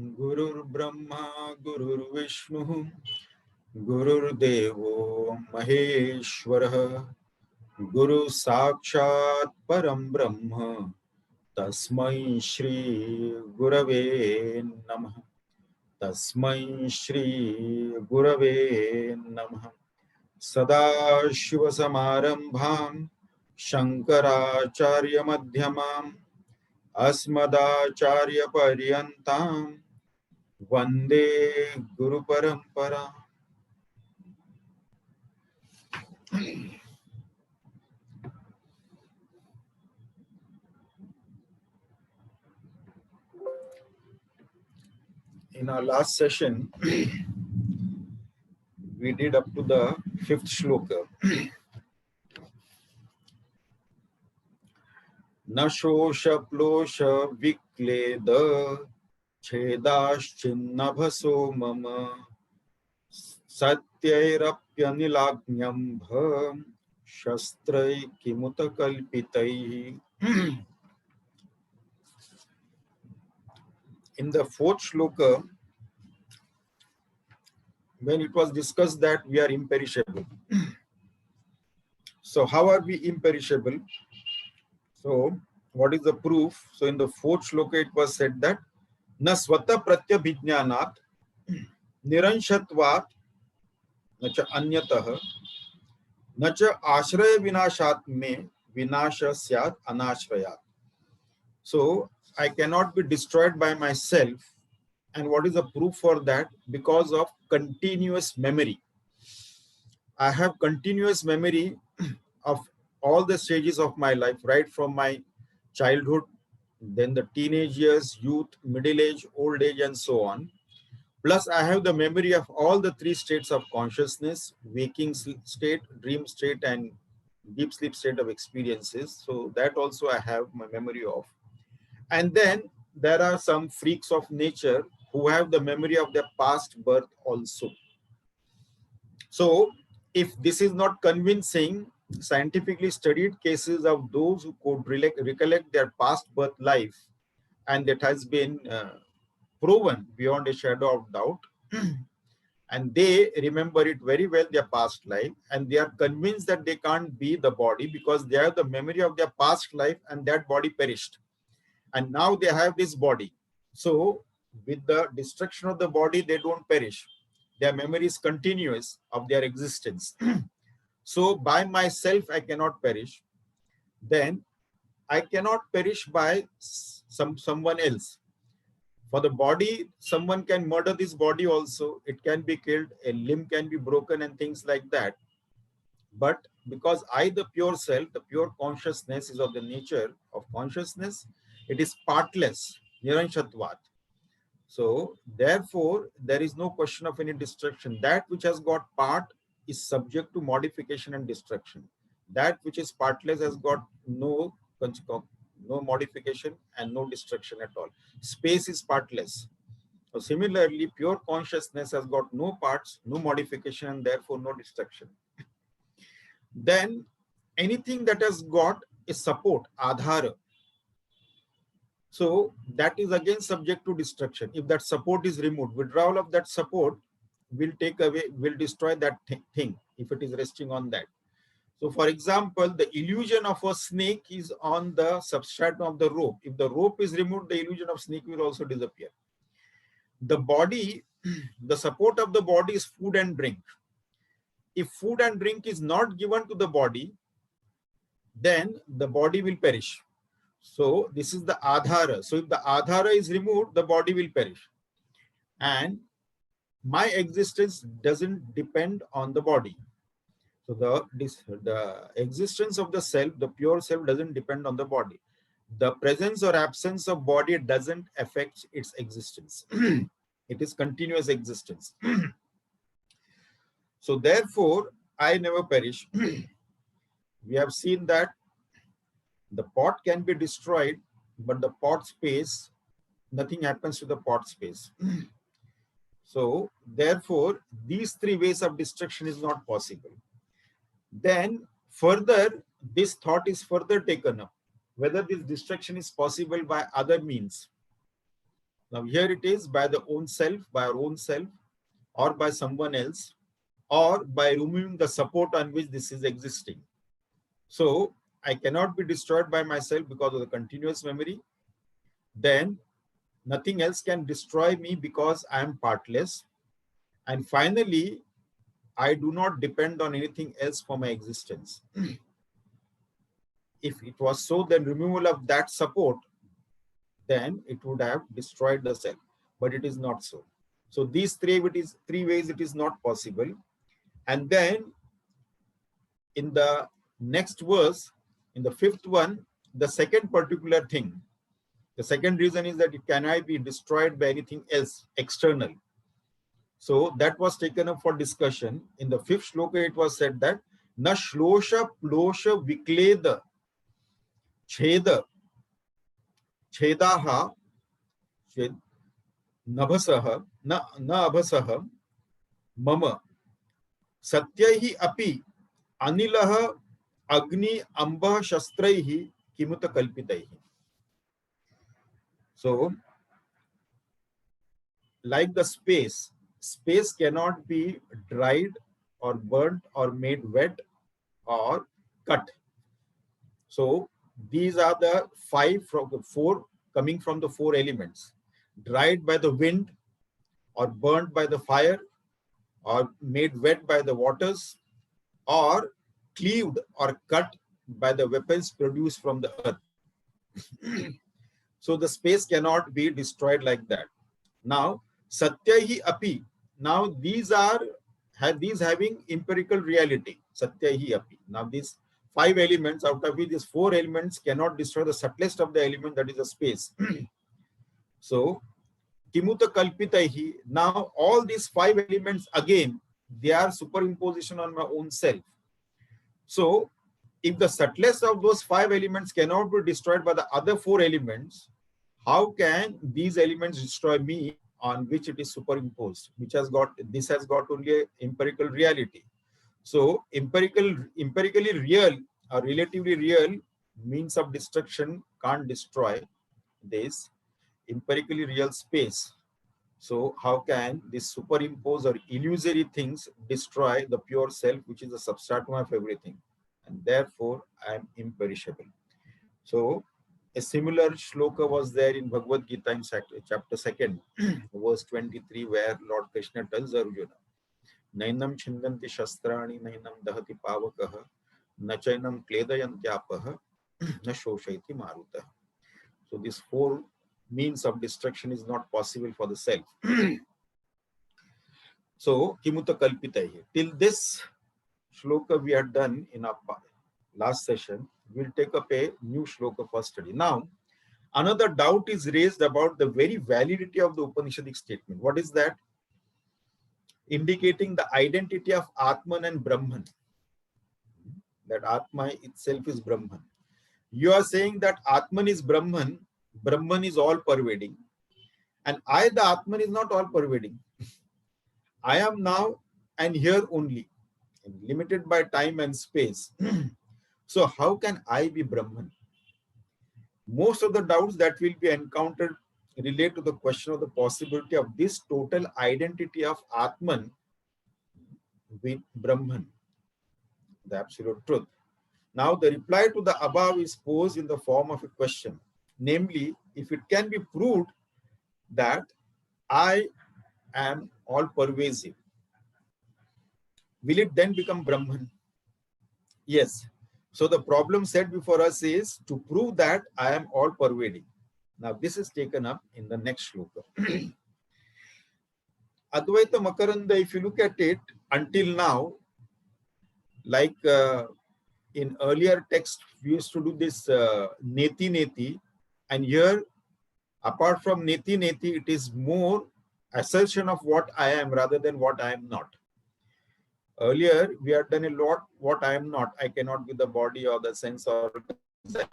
Gurur Brahma, Gurur Vishnu, Gurur Devo Maheshwara, Guru Sakshat Param Brahma, Tasmai Shri Gurave Namaha. Tasmai Shri Gurave Namaha. Sadashivasamarambham Shankaracharya Madhyamam Asmadacharya Paryantam Vande Guru Parampara. In our last session, we did up to the 5th shloka. Nashosha plosha vikleda chedaschinabhaso mama satyairapyanilagnyambha shastrai kimutakalpitai. In the 4th shloka, when it was discussed that we are imperishable. So how are we imperishable? So what is the proof? So in the 4th shloka it was said that na swata pratyabhijnanat niranshatvat nacha anyatah nacha ashraya vinashat me vinasha syat anashrayat. So I cannot be destroyed by myself. And what is the proof for that? Because of continuous memory. I have continuous memory of all the stages of my life, right from my childhood, then the teenage years, youth, middle age, old age, and so on. Plus, I have the memory of all the 3 states of consciousness: waking state, dream state, and deep sleep state of experiences. So that also I have my memory of. And then there are some freaks of nature who have the memory of their past birth also. So if this is not convincing, scientifically studied cases of those who could recollect their past birth life, and that has been proven beyond a shadow of doubt, and they remember it very well, their past life, and they are convinced that they can't be the body because they have the memory of their past life and that body perished. And now they have this body. So with the destruction of the body, they don't perish. Their memory is continuous of their existence. So by myself, I cannot perish. Then I cannot perish by someone else. For the body, someone can murder this body also. It can be killed, a limb can be broken and things like that. But because I, the pure self, the pure consciousness is of the nature of consciousness, it is partless, niranshatvat. So therefore, there is no question of any destruction. That which has got part is subject to modification and destruction. That which is partless has got no modification and no destruction at all. Space is partless. So similarly, pure consciousness has got no parts, no modification, and therefore no destruction. Then anything that has got a support, adhara, so that is again subject to destruction. If that support is removed, withdrawal of that support will take away, will destroy that thing if it is resting on that. So for example, the illusion of a snake is on the substratum of the rope. If the rope is removed, the illusion of snake will also disappear. The body, the support of the body is food and drink. If food and drink is not given to the body, then the body will perish. So this is the adhara. So if the adhara is removed, the body will perish. And my existence doesn't depend on the body. So the existence of the self, the pure self, doesn't depend on the body. The presence or absence of body doesn't affect its existence. It is continuous existence. So therefore, I never perish. We have seen that the pot can be destroyed, but the pot space, nothing happens to the pot space. So therefore, these 3 ways of destruction is not possible. Then further, this thought is further taken up, whether this destruction is possible by other means. Now here it is by the own self, by our own self, or by someone else, or by removing the support on which this is existing. So I cannot be destroyed by myself because of the continuous memory. Then nothing else can destroy me because I am partless. And finally, I do not depend on anything else for my existence. If it was so, then removal of that support, then it would have destroyed the self. But it is not so. So these three ways it is not possible. And then in the next verse, in the fifth one, the second particular thing, the second reason is that it cannot be destroyed by anything else external. So that was taken up for discussion. In the fifth shloka, it was said that na shlosha plosha vikleda cheda chedaha nabhasaha na abhasaha mama satyaihi api anilah agni amba shastraihi kimuta kalpitaihi. So, like the space cannot be dried or burnt or made wet or cut. So these are the four coming from the four elements: dried by the wind, or burnt by the fire, or made wet by the waters, or cleaved or cut by the weapons produced from the earth. So the space cannot be destroyed like that. Now, Satyahi api. Now these having empirical reality. Satyahi api. Now these five elements, out of which these four elements cannot destroy the subtlest of the element, that is the space. So, Kimuta kalpitaihi. Now all these five elements again, they are superimposition on my own self. So, if the subtlest of those five elements cannot be destroyed by the other four elements, how can these elements destroy me on which it is superimposed, this has got only empirical reality. So empirically real or relatively real means of destruction can't destroy this empirically real space. So how can this superimposed or illusory things destroy the pure self, which is the substratum of everything? And therefore I am imperishable. So a similar shloka was there in Bhagavad Gita in chapter 2, verse 23, where Lord Krishna tells Arjuna, Nainam chindanti shastrani, nainam dahati pavakaha, nachainam kledayantyapah, na shoshaiti maruta. So these four means of destruction is not possible for the self. So, kimuta kalpitaihi. Till this shloka we had done in our last session. We'll take up a new shloka for study. Now, another doubt is raised about the very validity of the Upanishadic statement. What is that? Indicating the identity of Atman and Brahman. That Atma itself is Brahman. You are saying that Atman is Brahman, Brahman is all pervading, and I, the Atman, is not all pervading. I am now and here only, limited by time and space. So how can I be Brahman? Most of the doubts that will be encountered relate to the question of the possibility of this total identity of Atman with Brahman, the absolute truth. Now the reply to the above is posed in the form of a question. Namely, if it can be proved that I am all pervasive, will it then become Brahman? Yes. So the problem set before us is to prove that I am all pervading. Now this is taken up in the next shloka. Advaita Makaranda, if you look at it, until now, like in earlier text, we used to do this neti neti, and here, apart from neti neti, it is more assertion of what I am rather than what I am not. Earlier, we had done a lot what I am not. I cannot be the body or the sense organs, the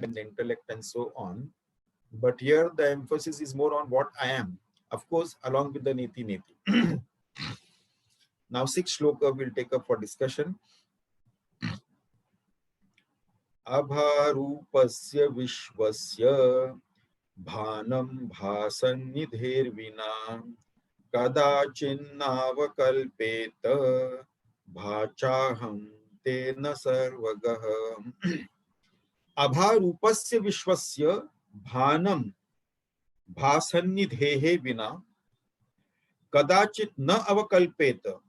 intellect and so on. But here the emphasis is more on what I am. Of course, along with the neti neti. Now, 6th shloka we'll take up for discussion. Abharupasya vishvasya Bhanam bhasannidhervina kadachinnavakalpeta bhachaham tena sarvagah. Abharupasya vishwasya bhanam bhasannidhehe vina kadachit na avakalpeta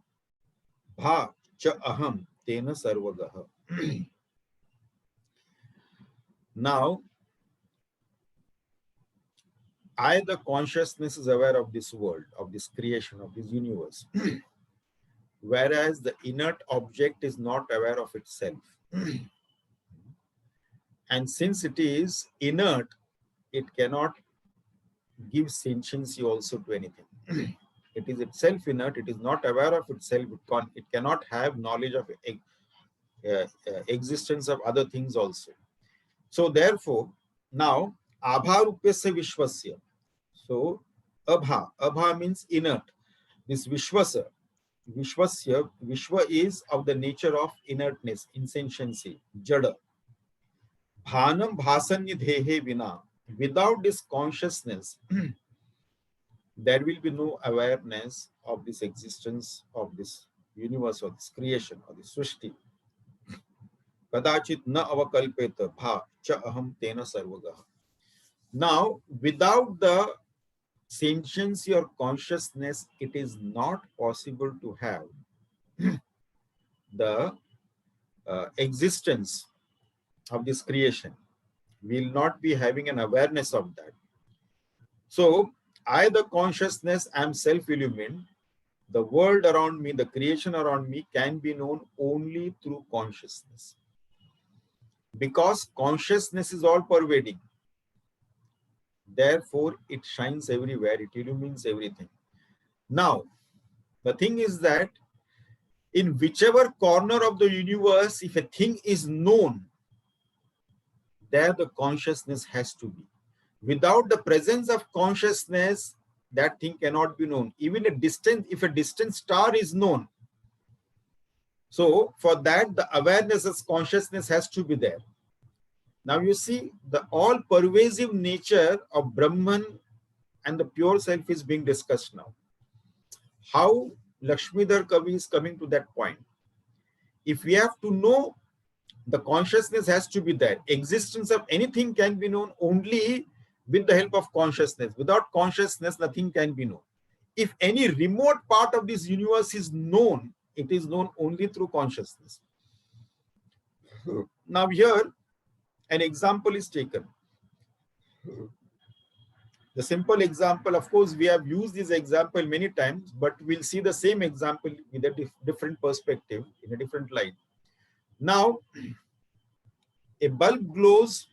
bha cha aham tena sarvagah. Now, I, the consciousness, is aware of this world, of this creation, of this universe, whereas the inert object is not aware of itself. And since it is inert, it cannot give sentiency also to anything. It is itself inert, it is not aware of itself, it cannot have knowledge of existence of other things also. So therefore, now, abharupyasya vishwasya. So, abha means inert. This vishwasya, vishwa is of the nature of inertness, insentiency, jada. Bhanam bhasannidhehe vina. Without this consciousness, there will be no awareness of this existence of this universe or this creation or this srishti. Kadachit na avakalpeta bha cha aham tena sarvagah. Now, without the sentiency or consciousness, it is not possible to have the existence of this creation. We will not be having an awareness of that. So, I, the consciousness, am self-illumined. The world around me, the creation around me can be known only through consciousness. Because consciousness is all pervading. Therefore, it shines everywhere, it illumines everything. Now, the thing is that in whichever corner of the universe, if a thing is known, there the consciousness has to be. Without the presence of consciousness, that thing cannot be known. Even if a distant star is known, so for that, the awareness of consciousness has to be there. Now you see, the all-pervasive nature of Brahman and the pure self is being discussed now. How Lakshmidhar Kavi is coming to that point. If we have to know, the consciousness has to be there. Existence of anything can be known only with the help of consciousness. Without consciousness, nothing can be known. If any remote part of this universe is known, it is known only through consciousness. Now here, an example is taken. The simple example, of course, we have used this example many times, but we'll see the same example with a different perspective, in a different light. Now, a bulb glows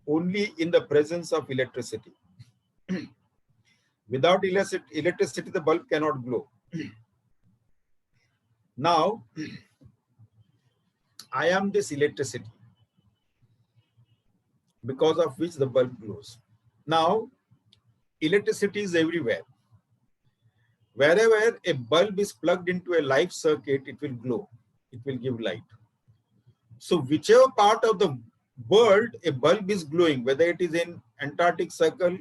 only in the presence of electricity. Without electricity, the bulb cannot glow. Now, I am this electricity, because of which the bulb glows. Now, electricity is everywhere. Wherever a bulb is plugged into a live circuit, it will glow. It will give light. So whichever part of the world a bulb is glowing, whether it is in Antarctic Circle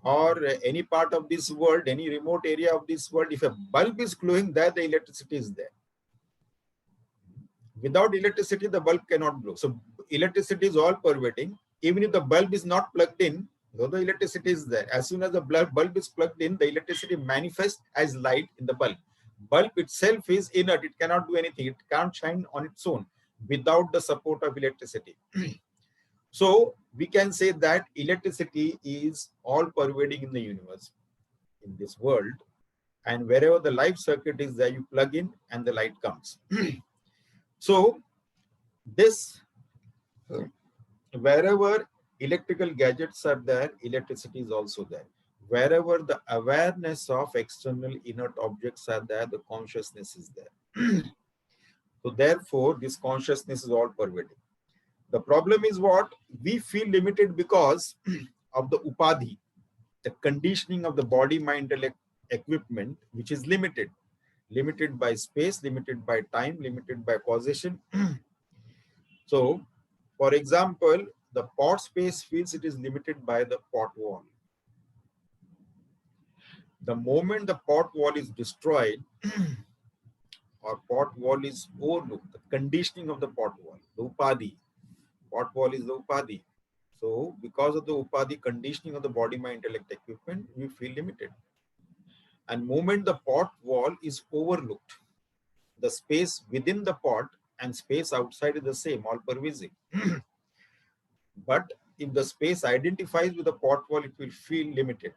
or any part of this world, any remote area of this world, if a bulb is glowing, there the electricity is there. Without electricity, the bulb cannot glow. So electricity is all pervading. Even if the bulb is not plugged in, though the electricity is there. As soon as the bulb is plugged in, the electricity manifests as light in the bulb. Bulb itself is inert. It cannot do anything. It can't shine on its own without the support of electricity. So we can say that electricity is all pervading in the universe, in this world. And wherever the live circuit is there, you plug in and the light comes. So this, wherever electrical gadgets are there, electricity is also there. Wherever the awareness of external inert objects are there, the consciousness is there. So therefore, this consciousness is all pervading. The problem is what? We feel limited because of the upadhi, the conditioning of the body, mind, intellect, equipment, which is limited. Limited by space, limited by time, limited by causation. So, for example, the pot space feels it is limited by the pot wall. The moment the pot wall is destroyed or pot wall is overlooked, the conditioning of the pot wall, the upadhi, pot wall is the upadhi. So because of the upadhi conditioning of the body, mind, intellect, equipment, we feel limited. And moment the pot wall is overlooked, the space within the pot and space outside is the same, all pervasive. But if the space identifies with the pot wall, it will feel limited.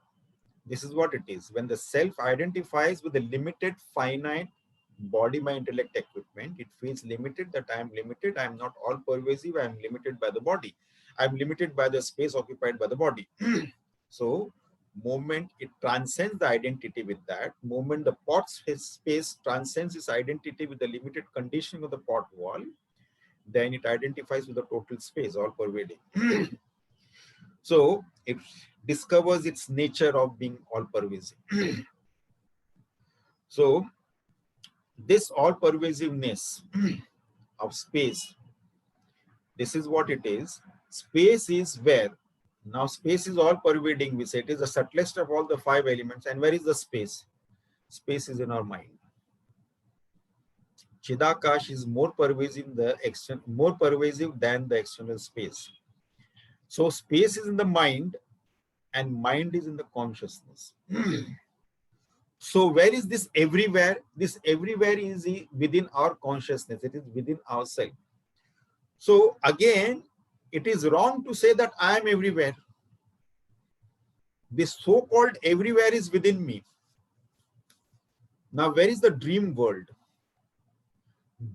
This is what it is. When the self identifies with the limited, finite body, mind, intellect, equipment, it feels limited, that I am limited, I am not all pervasive, I am limited by the body. I am limited by the space occupied by the body. So, moment it transcends the identity with that, moment the pot space transcends its identity with the limited conditioning of the pot wall, then it identifies with the total space, all pervading. So it discovers its nature of being all pervasive. So this all pervasiveness of space, this is what it is. Space is where, now space is all pervading, we say it is the subtlest of all the five elements. And where is the space? Space is in our mind. Chidakash is more pervasive than the external space. So space is in the mind and mind is in the consciousness. So where is this everywhere? This everywhere is within our consciousness. It is within ourselves. So again, it is wrong to say that I am everywhere. This so-called everywhere is within me. Now, where is the dream world?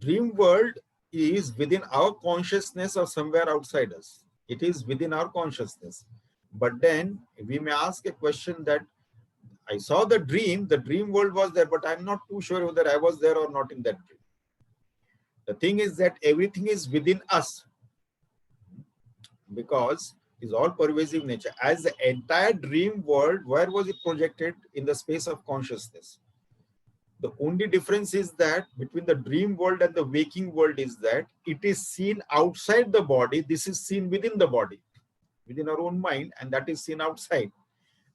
Dream world is within our consciousness or somewhere outside us. It is within our consciousness. But then we may ask a question that I saw the dream world was there, but I'm not too sure whether I was there or not in that dream. The thing is that everything is within us because it's all pervasive nature. As the entire dream world, where was it projected? In the space of consciousness. The only difference is that between the dream world and the waking world is that it is seen outside the body. This is seen within the body, within our own mind, and that is seen outside.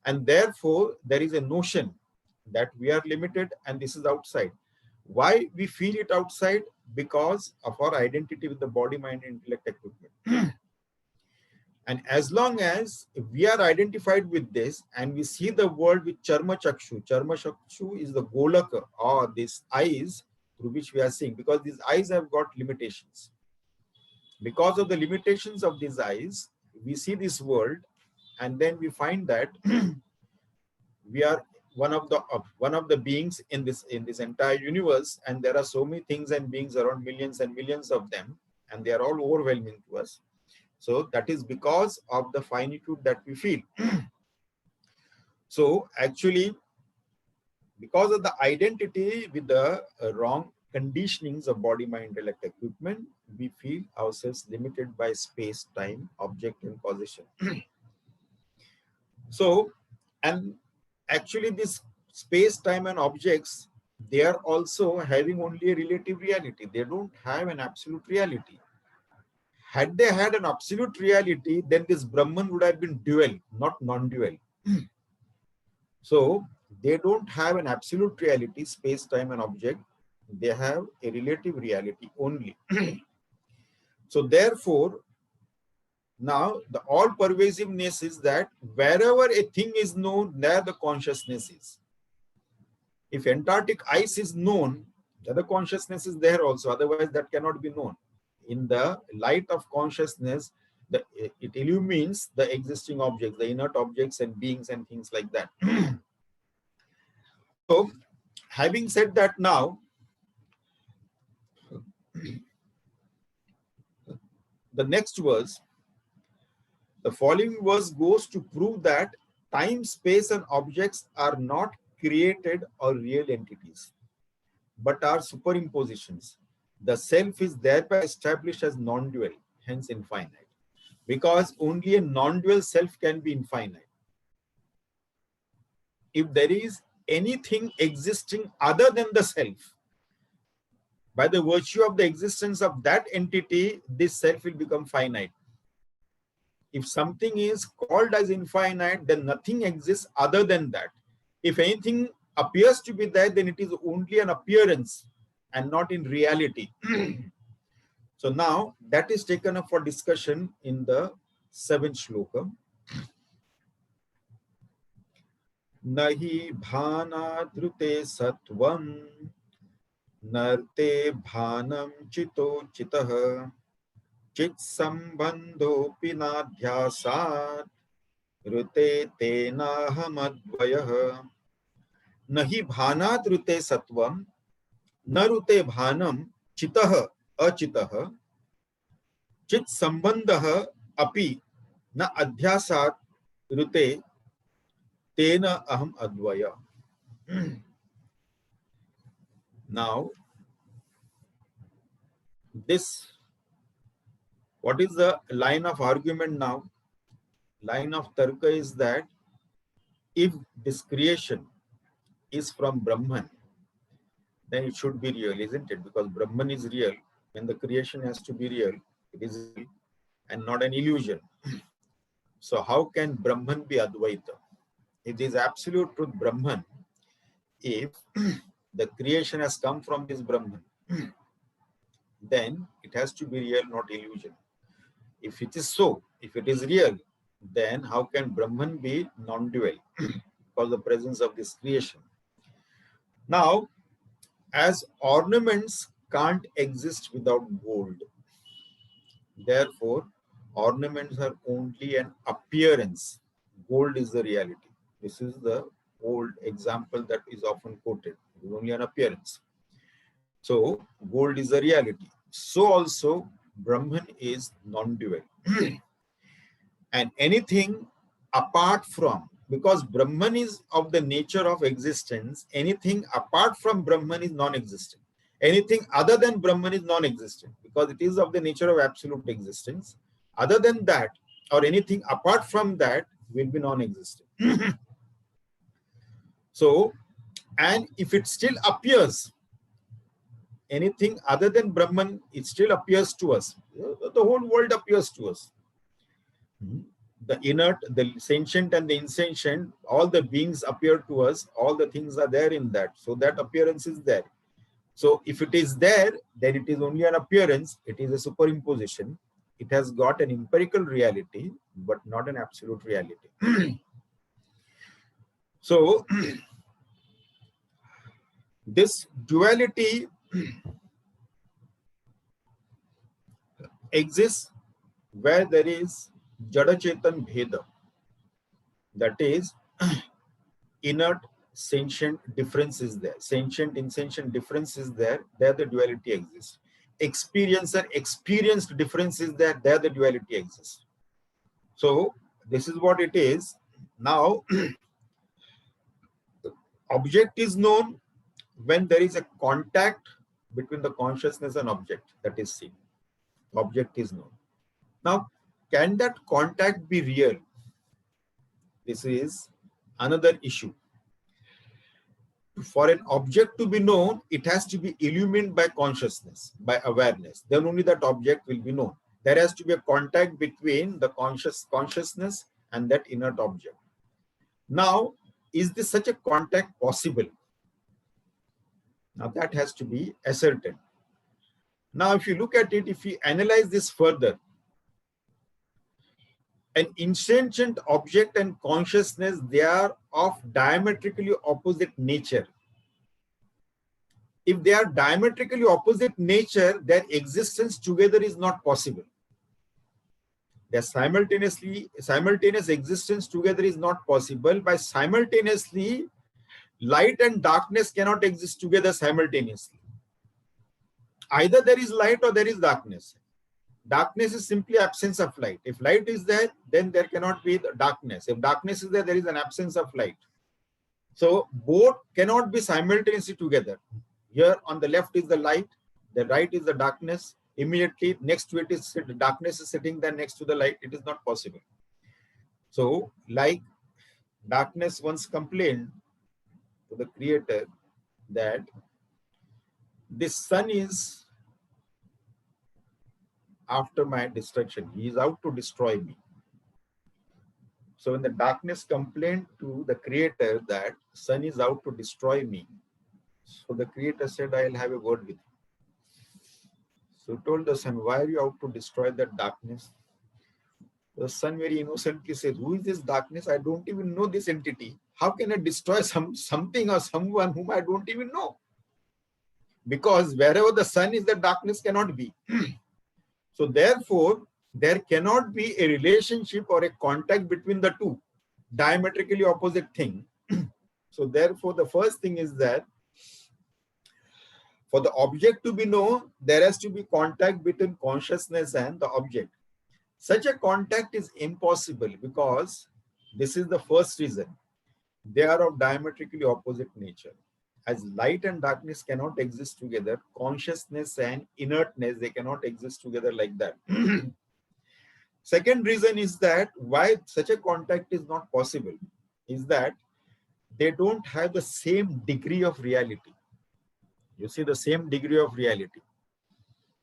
And therefore, there is a notion that we are limited and this is outside. Why we feel it outside? Because of our identity with the body, mind, and intellect equipment. And as long as we are identified with this and we see the world with Charma Chakshu is the Golaka or these eyes through which we are seeing, because these eyes have got limitations. Because of the limitations of these eyes, we see this world and then we find that we are one of the beings in this entire universe, and there are so many things and beings around, millions and millions of them, and they are all overwhelming to us. So that is because of the finitude that we feel. So actually, because of the identity with the wrong conditionings of body, mind, intellect, equipment, we feel ourselves limited by space, time, object, and position. So, and actually this space, time, and objects, they are also having only a relative reality. They don't have an absolute reality. Had they had an absolute reality, then this Brahman would have been dual, not non-dual. So they don't have an absolute reality, space, time, and object. They have a relative reality only. So therefore, now the all pervasiveness is that wherever a thing is known, there the consciousness is. If Antarctic ice is known, then the consciousness is there also. Otherwise, that cannot be known. In the light of consciousness, it illumines the existing objects, the inert objects and beings and things like that. So, having said that, now, the next verse, the following verse goes to prove that time, space, and objects are not created or real entities, but are superimpositions. The self is thereby established as non-dual, hence infinite, because only a non-dual self can be infinite. If there is anything existing other than the self, by the virtue of the existence of that entity, this self will become finite. If something is called as infinite, then nothing exists other than that. If anything appears to be there, then it is only an appearance and not in reality. So now that is taken up for discussion in the 7th shloka. Nahi bhanadrute satvam narte bhanam chito chitah chit sambandho pinadhyasat rute tenahamadvayah. Nahi bhanadrute satvam narute bhanam chitah achitah chit sambandha api na adhyasat rute tena aham advaya. Now, what is the line of argument now? Line of tarka is that if this creation is from Brahman, then it should be real, isn't it? Because Brahman is real, and the creation has to be real. It is real and not an illusion. So how can Brahman be Advaita? It is absolute truth Brahman. If the creation has come from this Brahman, then it has to be real, not illusion. If it is so, if it is real, then how can Brahman be non-dual? Because the presence of this creation. Now, as ornaments can't exist without gold, therefore, ornaments are only an appearance. Gold is the reality. This is the old example that is often quoted. It is only an appearance. So, gold is the reality. So also, Brahman is non-dual. And anything apart from, because Brahman is of the nature of existence, anything apart from Brahman is non-existent. Anything other than Brahman is non-existent, because it is of the nature of absolute existence. Other than that, or anything apart from that, will be non-existent. So, and if it still appears, anything other than Brahman, it still appears to us. The whole world appears to us. The inert, the sentient and the insentient, all the beings appear to us, all the things are there in that. So that appearance is there. So if it is there, then it is only an appearance, it is a superimposition. It has got an empirical reality, but not an absolute reality. So this duality exists where there is Jada Chetan Bheda, that is, inert, sentient difference is there. Sentient, insentient difference is there. There the duality exists. Experiencer, experienced difference is there. There the duality exists. So this is what it is. Now, the object is known when there is a contact between the consciousness and object that is seen. Object is known. Now, can that contact be real? This is another issue. For an object to be known, it has to be illumined by consciousness, by awareness. Then only that object will be known. There has to be a contact between the consciousness and that inert object. Now, is this such a contact possible? Now that has to be ascertained. Now, if you look at it, if you analyze this further, an insentient object and consciousness, they are of diametrically opposite nature. If they are diametrically opposite nature, their existence together is not possible. Their simultaneous existence together is not possible. By simultaneously, light and darkness cannot exist together simultaneously. Either there is light or there is darkness. Darkness is simply absence of light. If light is there, then there cannot be the darkness. If darkness is there, there is an absence of light. So both cannot be simultaneously together. Here on the left is the light, the right is the darkness. Immediately next to it is the darkness is sitting there next to the light. It is not possible. So like darkness once complained to the Creator that this sun is after my destruction. He is out to destroy me. So when the darkness complained to the creator that sun is out to destroy me, so the creator said, I'll have a word with you. So he told the sun, why are you out to destroy that darkness? The sun very innocently said, who is this darkness? I don't even know this entity. How can I destroy something or someone whom I don't even know? Because wherever the sun is, the darkness cannot be. So therefore, there cannot be a relationship or a contact between the two, diametrically opposite thing. So therefore, the first thing is that for the object to be known, there has to be contact between consciousness and the object. Such a contact is impossible because this is the first reason. They are of diametrically opposite nature. As light and darkness cannot exist together, consciousness and inertness, they cannot exist together like that. Second reason is that why such a contact is not possible is that they don't have the same degree of reality. You see, the same degree of reality.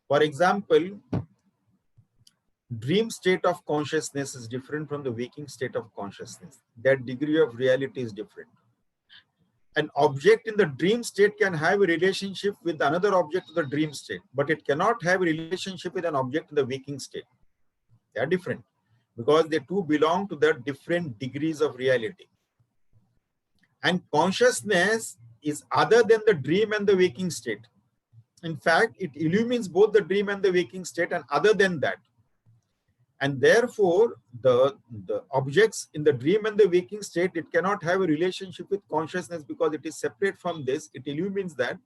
For example, dream state of consciousness is different from the waking state of consciousness. That degree of reality is different. An object in the dream state can have a relationship with another object of the dream state, but it cannot have a relationship with an object in the waking state. They are different because they two belong to their different degrees of reality. And consciousness is other than the dream and the waking state. In fact, it illumines both the dream and the waking state and other than that. And therefore, the objects in the dream and the waking state, it cannot have a relationship with consciousness because it is separate from this. It illumines that.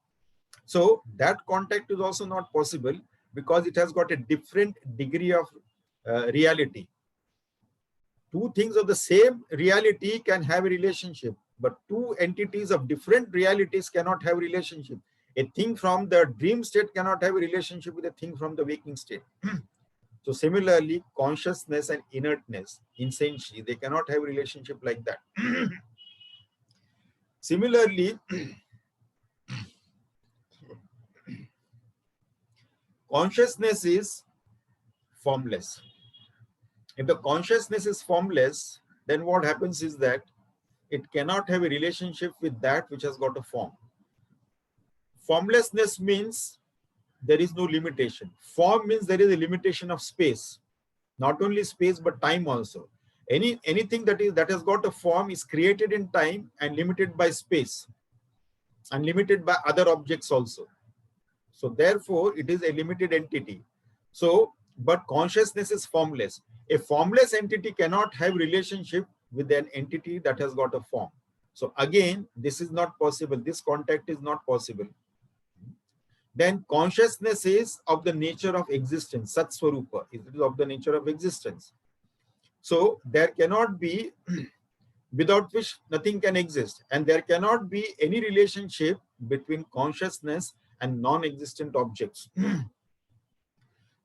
So that contact is also not possible because it has got a different degree of reality. Two things of the same reality can have a relationship, but two entities of different realities cannot have a relationship. A thing from the dream state cannot have a relationship with a thing from the waking state. So similarly, consciousness and inertness, essentially, they cannot have a relationship like that. Similarly, consciousness is formless. If the consciousness is formless, then what happens is that it cannot have a relationship with that which has got a form. Formlessness means there is no limitation. Form means there is a limitation of space. Not only space, but time also. Anything that has got a form is created in time and limited by space and limited by other objects also. So therefore, it is a limited entity. So, but consciousness is formless. A formless entity cannot have relationship with an entity that has got a form. So again, this is not possible. This contact is not possible. Then consciousness is of the nature of existence. Sat Swarupa, it is of the nature of existence. So there cannot be, without which nothing can exist. And there cannot be any relationship between consciousness and non-existent objects.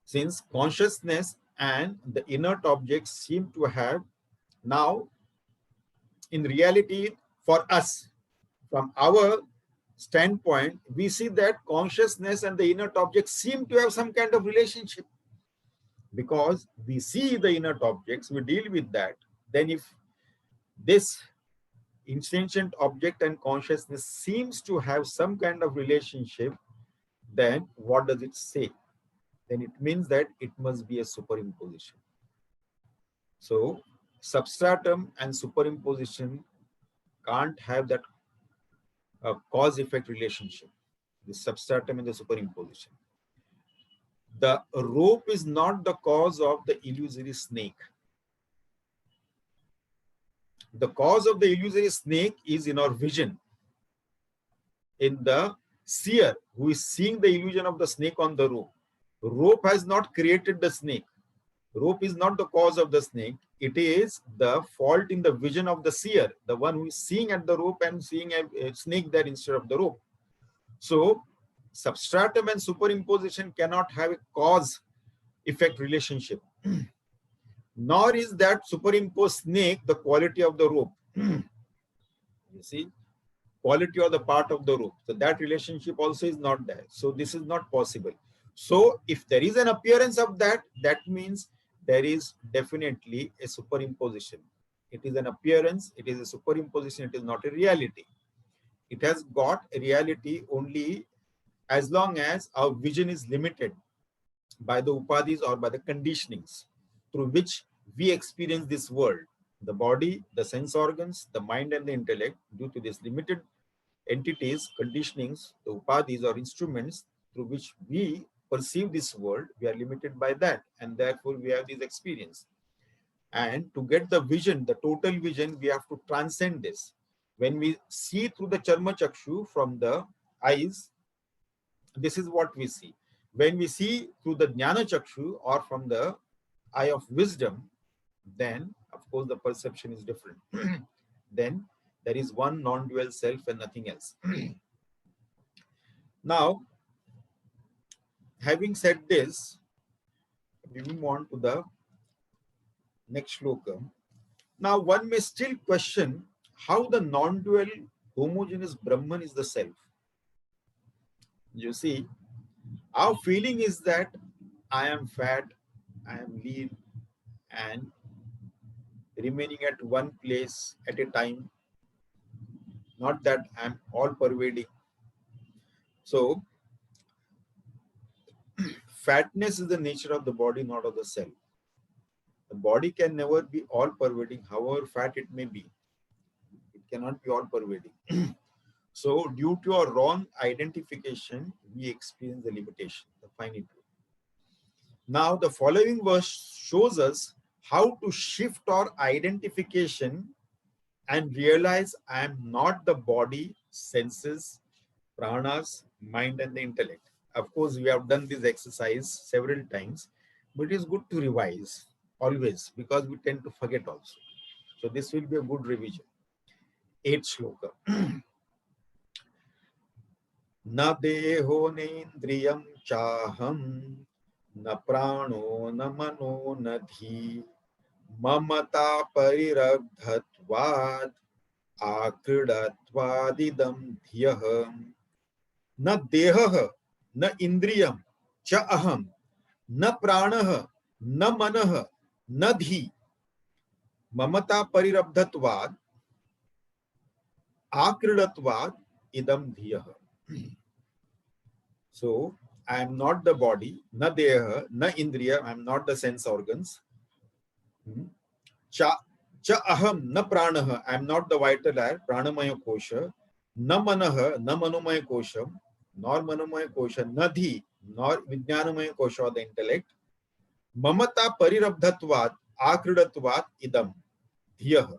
Since consciousness and the inert objects seem to have now, in reality, for us, from our standpoint, we see that consciousness and the inert objects seem to have some kind of relationship because we see the inert objects, we deal with that. Then if this insentient object and consciousness seems to have some kind of relationship, then what does it say? Then it means that it must be a superimposition. So substratum and superimposition can't have that cause-effect relationship, the substratum and the superimposition. The rope is not the cause of the illusory snake. The cause of the illusory snake is in our vision. In the seer who is seeing the illusion of the snake on the rope. Rope has not created the snake. Rope is not the cause of the snake. It is the fault in the vision of the seer, the one who is seeing at the rope and seeing a snake there instead of the rope. So, substratum and superimposition cannot have a cause-effect relationship. Nor is that superimposed snake the quality of the rope. You see, quality or the part of the rope. So that relationship also is not there. So this is not possible. So if there is an appearance of that, that means there is definitely a superimposition. It is an appearance, it is a superimposition, it is not a reality. It has got a reality only as long as our vision is limited by the upadhis or by the conditionings through which we experience this world. The body, the sense organs, the mind and the intellect, due to these limited entities, conditionings, the upadhis or instruments through which we perceive this world, we are limited by that, and therefore we have this experience. And to get the vision, the total vision, we have to transcend this. When we see through the charma chakshu from the eyes, this is what we see. When we see through the jnana chakshu or from the eye of wisdom, then of course the perception is different. Then there is one non-dual self and nothing else. Now, having said this, we move on to the next shloka. Now, one may still question how the non-dual homogeneous Brahman is the self. You see, our feeling is that I am fat, I am lean, and remaining at one place at a time, not that I am all pervading. So, fatness is the nature of the body, not of the self. The body can never be all pervading, however fat it may be. It cannot be all pervading. So, due to our wrong identification, we experience the limitation, the finitude. Now, the following verse shows us how to shift our identification and realize I am not the body, senses, pranas, mind, and the intellect. Of course, we have done this exercise several times, but it is good to revise always because we tend to forget also. So, this will be a good revision. 8th shloka. Na deho nendriyam chaham na prano na mano na dhi mamata parirabdhatvad akridatvadidam dhyaham na dehah na indriyam cha aham na pranah na manah na dhi mamata parirabdhatvad akridatvad idam dhyah. So, I am not the body, na deha, na indriya, I am not the sense organs. Cha aham, na pranaha, I am not the vital air, pranamaya kosha, na manaha, na manomaya kosha, nor manomaya kosha, na dhi, nor vijnanamaya kosha or the intellect. Mamata parirabdhatvat, akridatvat idam, dhyah.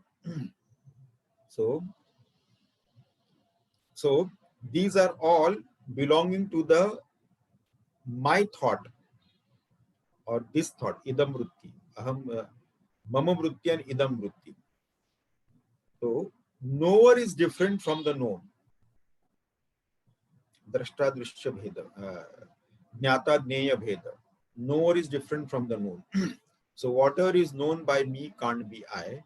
So, these are all belonging to the my thought or this thought, idam vritti, aham, mama vritti and idam vritti. So, knower is different from the known. Drashta drishya bheda, jnata jneya bheda. Knower is different from the known. So, whatever is known by me can't be I.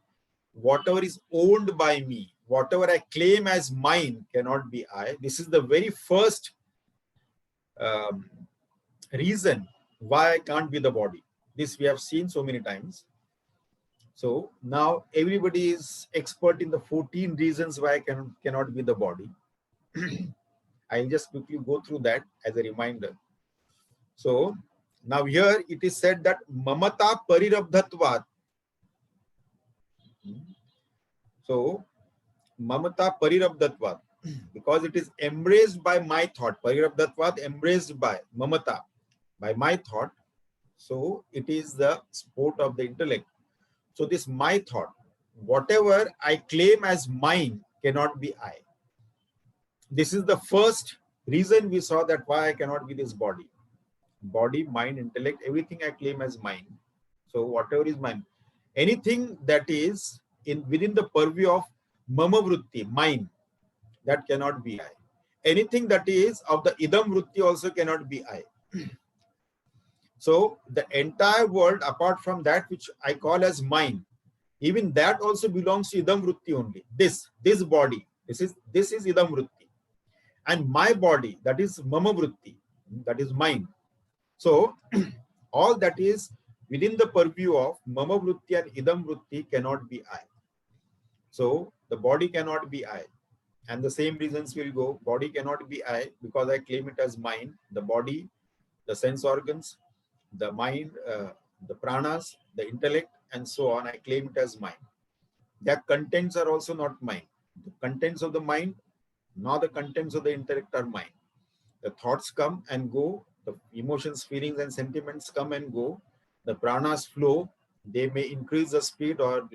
Whatever is owned by me, whatever I claim as mine cannot be I. This is the very first reason why I can't be the body. This we have seen so many times. So now everybody is expert in the 14 reasons why I cannot be the body. I'll just quickly go through that as a reminder. So now here it is said that mamata parirabdhatvat. So mamata parirabdhatvat, because it is embraced by my thought. Parirabdhatvat, embraced by mamata, by my thought. So it is the sport of the intellect. So this my thought, whatever I claim as mine cannot be I. This is the first reason we saw that why I cannot be this body. Body, mind, intellect, everything I claim as mine. So whatever is mine, anything that is within the purview of mama vritti, mine, that cannot be I. Anything that is of the idam vritti also cannot be I. So the entire world, apart from that which I call as mine, even that also belongs to idam vritti only. This body, this is idam vritti, and my body, that is mama vritti, that is mine. So all that is within the purview of mama vritti and idam vritti cannot be I. So the body cannot be I. And the same reasons will go. Body cannot be I because I claim it as mine. The body, the sense organs, the mind, the pranas, the intellect, and so on, I claim it as mine. Their contents are also not mine. The contents of the mind, nor the contents of the intellect are mine. The thoughts come and go, the emotions, feelings, and sentiments come and go. The pranas flow. They may increase the speed or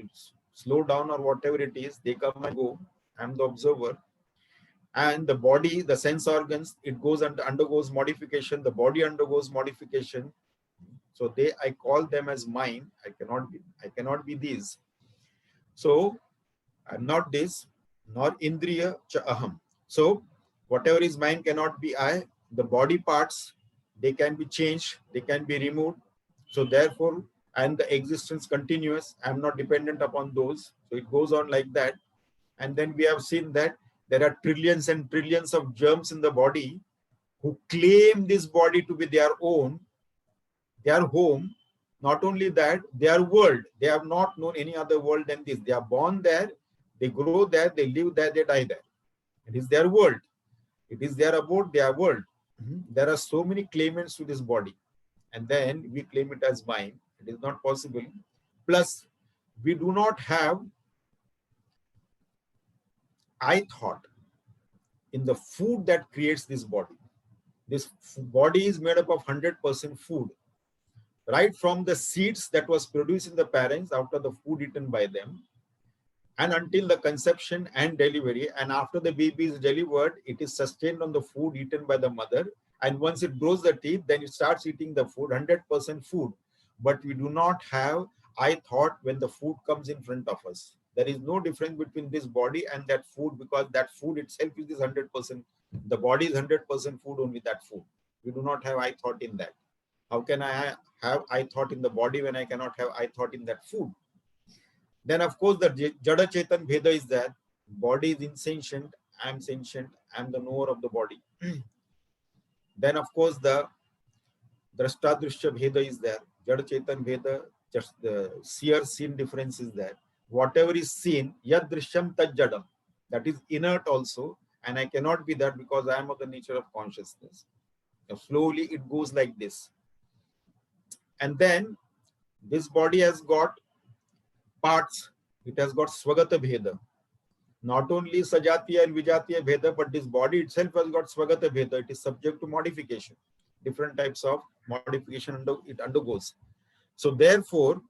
slow down or whatever it is. They come and go. I'm the observer. And the body, the sense organs, it goes and undergoes modification. The body undergoes modification. So I call them as mine. I cannot be these. So I'm not this, nor indriya cha aham. So whatever is mine cannot be I. The body parts, they can be changed, they can be removed. So therefore, and the existence continuous. I'm not dependent upon those. So it goes on like that. And then we have seen that there are trillions and trillions of germs in the body who claim this body to be their own, their home. Not only that, their world. They have not known any other world than this. They are born there, they grow there, they live there, they die there. It is their world. It is their abode, their world. There are so many claimants to this body. And then we claim it as mine. It is not possible. Plus, we do not have I thought in the food that creates this body. This body is made up of 100% food. Right from the seeds that was produced in the parents after the food eaten by them, and until the conception and delivery, and after the baby is delivered, it is sustained on the food eaten by the mother. And once it grows the teeth, then it starts eating the food, 100% food. But we do not have I thought when the food comes in front of us. There is no difference between this body and that food, because that food itself is this 100%. The body is 100% food, only that food. We do not have I thought in that. How can I have I thought in the body when I cannot have I thought in that food? Then, of course, the Jada Chetan Bheda is that body is insentient, I am sentient, I am the knower of the body. Then, of course, the Drashta Drishya Bheda is there. Jada Chetan Bheda, just the seer seen difference is there. Whatever is seen, Yad Drishyam Tad Jadam, that is inert also, and I cannot be that because I am of the nature of consciousness. Now, slowly it goes like this. And then this body has got parts. It has got Swagata Bheda. Not only Sajatiya and Vijatiya Bheda, but this body itself has got Swagata Bheda. It is subject to modification. Different types of modification it undergoes. So therefore,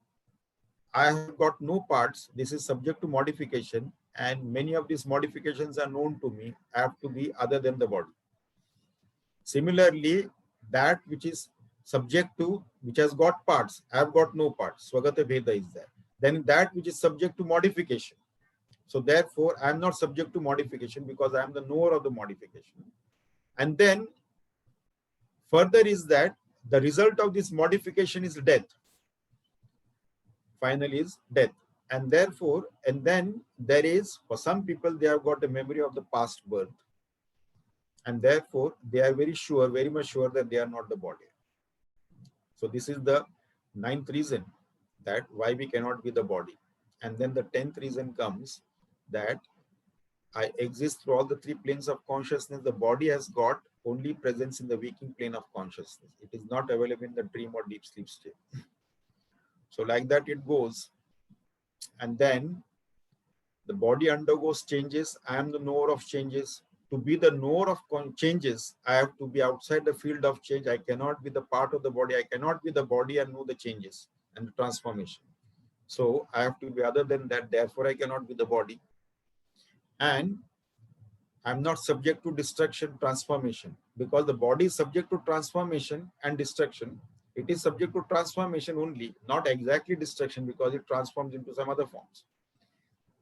I have got no parts. This is subject to modification, and many of these modifications are known to me. I have to be other than the body. Similarly, that which is subject to, which has got parts, I have got no parts. Swagata Bheda is there. Then that which is subject to modification. So therefore, I am not subject to modification because I am the knower of the modification. And then further is that the result of this modification is death. Finally is death. And therefore, and then there is, for some people, they have got a memory of the past birth. And therefore, they are very sure, very much sure that they are not the body. So this is the 9th reason that why we cannot be the body. And then the 10th reason comes that I exist through all the 3 planes of consciousness. The body has got only presence in the waking plane of consciousness. It is not available in the dream or deep sleep state. So like that it goes. And then the body undergoes changes. I am the knower of changes. To be the knower of changes, I have to be outside the field of change. I cannot be the part of the body. I cannot be the body and know the changes and the transformation. So I have to be other than that. Therefore, I cannot be the body. And I'm not subject to destruction, transformation, because the body is subject to transformation and destruction. It is subject to transformation only, not exactly destruction, because it transforms into some other forms.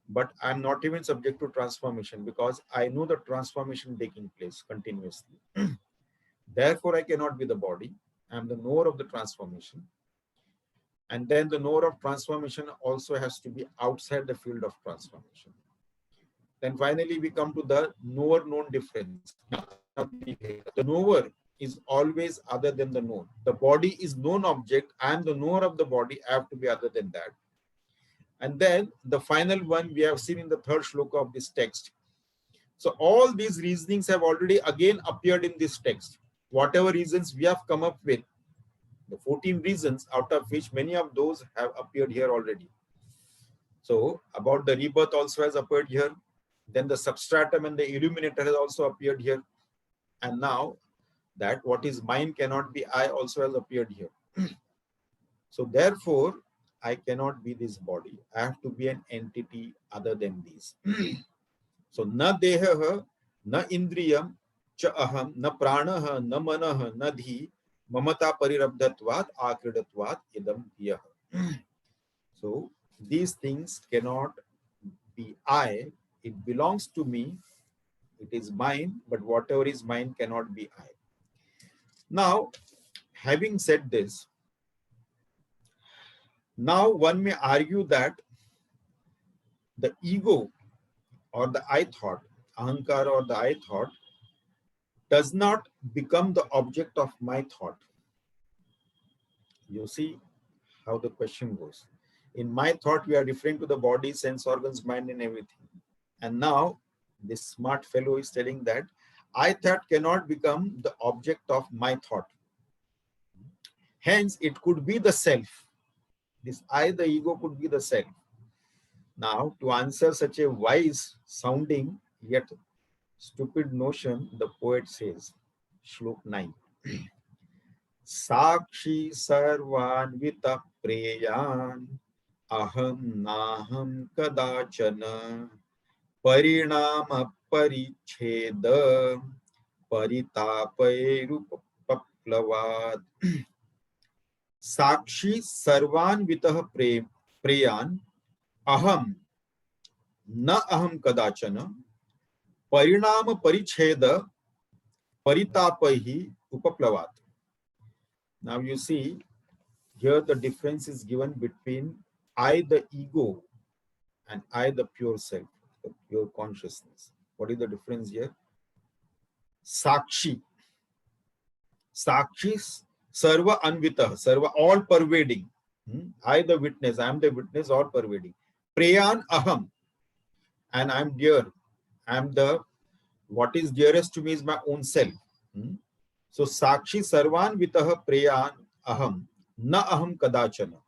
But I'm not even subject to transformation because I know the transformation taking place continuously. Therefore, I cannot be the body. I'm the knower of the transformation. And then the knower of transformation also has to be outside the field of transformation. Then finally, we come to the knower-known difference. The knower is always other than the known. The body is known object. I am the knower of the body. I have to be other than that. And then the final one we have seen in the third shloka of this text. So all these reasonings have already again appeared in this text. Whatever reasons we have come up with, the 14 reasons, out of which many of those have appeared here already. So about the rebirth also has appeared here. Then the substratum and the illuminator has also appeared here. And now that what is mine cannot be I also has appeared here. So therefore, I cannot be this body. I have to be an entity other than these. So na deha, na indriyam, cha aham, na pranaha, na manaha, na dhi, mamata parirabdhatvat, akridatvat, idam yah. So these things cannot be I. It belongs to me. It is mine, but whatever is mine cannot be I. Now, having said this, now one may argue that the ego or the I thought, ahankara or the I thought, does not become the object of my thought. You see how the question goes. In my thought, we are referring to the body, sense organs, mind, and everything. And now this smart fellow is telling that I thought cannot become the object of my thought. Hence, it could be the self. This I, the ego, could be the self. Now, to answer such a wise sounding yet stupid notion, the poet says, Shlok 9. Sakshi sarvanvita preyan aham naham kadachana parinama paricheda paritapairupaplavad. Sakshi sarvanvita preyan aham na aham kadachana parinama paricheda paritapaihi upaplavat. Now you see, here the difference is given between I, the ego, and I, the pure self, the pure consciousness. What is the difference here? Sakshi. Sakshi, sarva anvita, sarva, all pervading. I, the witness, I am the witness, all pervading. Preyan aham, and I am dear. I am the, what is dearest to me is my own self. So Sakshi sarvan vitaha preyan aham na aham kadachana.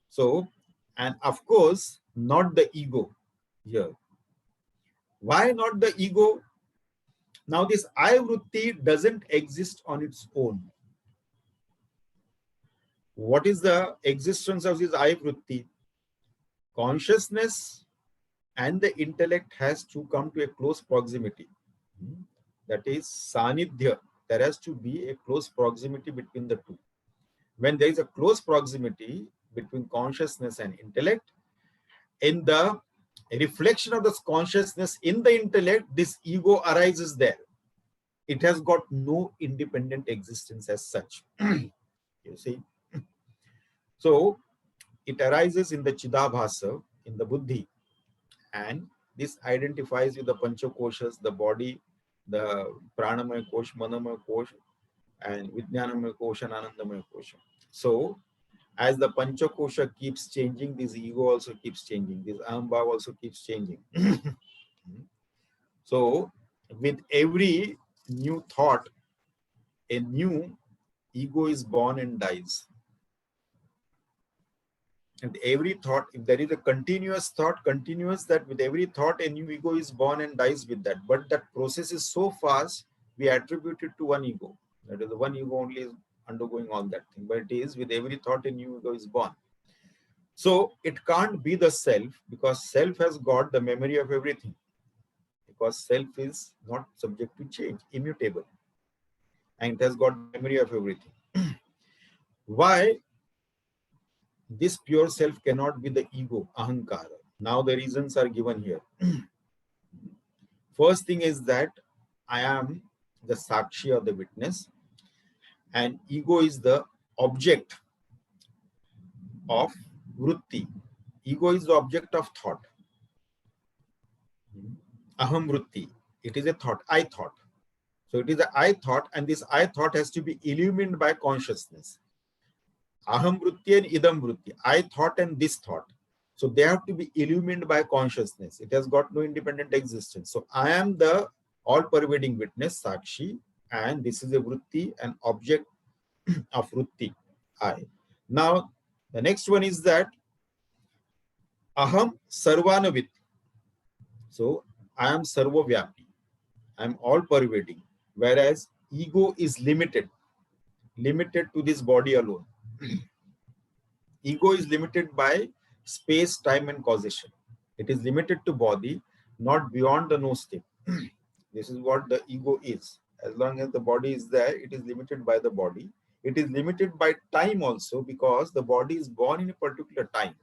So, and of course, not the ego here. Why not the ego? Now this I vritti doesn't exist on its own. What is the existence of this I vritti? Consciousness and the intellect has to come to a close proximity. That is sanidhya. There has to be a close proximity between the two. When there is a close proximity between consciousness and intellect, in the reflection of this consciousness in the intellect, this ego arises there. It has got no independent existence as such. You see? So, it arises in the Chidabhasa, in the Buddhi, and this identifies with the Panchakoshas, the body, the Pranamaya Kosh, Manamaya Kosh, and Vijnanamaya Kosh and Anandamaya Kosh. So, as the Panchakosha keeps changing, this ego also keeps changing. This Ahambhav also keeps changing. So, with every new thought, a new ego is born and dies. And every thought, if there is a continuous thought, continuous, that with every thought, a new ego is born and dies with that. But that process is so fast, we attribute it to one ego. That is, the one ego only is undergoing all that thing. But it is with every thought, a new ego is born. So it can't be the self, because self has got the memory of everything. Because self is not subject to change, immutable. And it has got memory of everything. Why this pure self cannot be the ego, ahankara? Now the reasons are given here. First thing is that I am the sakshi or the witness, and ego is the object of vritti. Ego is the object of thought. Aham vritti. It is a thought, I thought. So it is a I thought, and this I thought has to be illumined by consciousness. Aham vritti and idam vritti. I thought and this thought. So they have to be illumined by consciousness. It has got no independent existence. So I am the all-pervading witness, Sakshi, and this is a vritti, an object of vritti, I. Now, the next one is that Aham Sarvanavit. So I am Sarvavyapi. I am all-pervading. Whereas ego is limited to this body alone. Ego is limited by space, time, and causation. It is limited to body, not beyond the no state. This is what the ego is. As long as the body is there, it is limited by the body. It is limited by time also, because the body is born in a particular time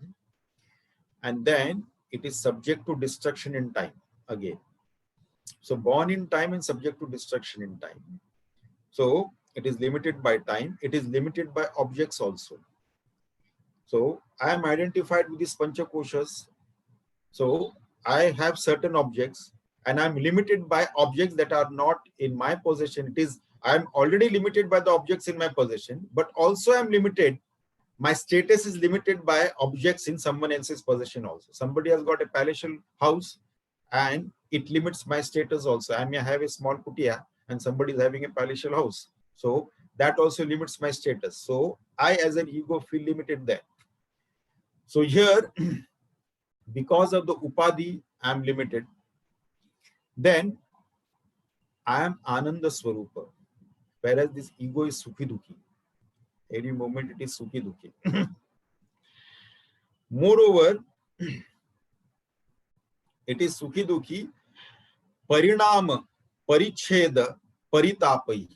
and then it is subject to destruction in time again. So born in time and subject to destruction in time. So it is limited by time. It is limited by objects also. So I am identified with these panchakoshas. So I have certain objects and I'm limited by objects that are not in my possession. I am already limited by the objects in my possession, but also I am limited. My status is limited by objects in someone else's possession also. Somebody has got a palatial house and it limits my status also. I may have a small kutia and somebody is having a palatial house. So that also limits my status. So I as an ego feel limited there. So here, because of the upadhi, I am limited. Then I am Ananda Swarupa, whereas this ego is Sukhi Dukhi. Every moment it is Sukhi Dukhi. Moreover, it is Sukhi Dukhi, Parinama, Paricheda, Paritapai.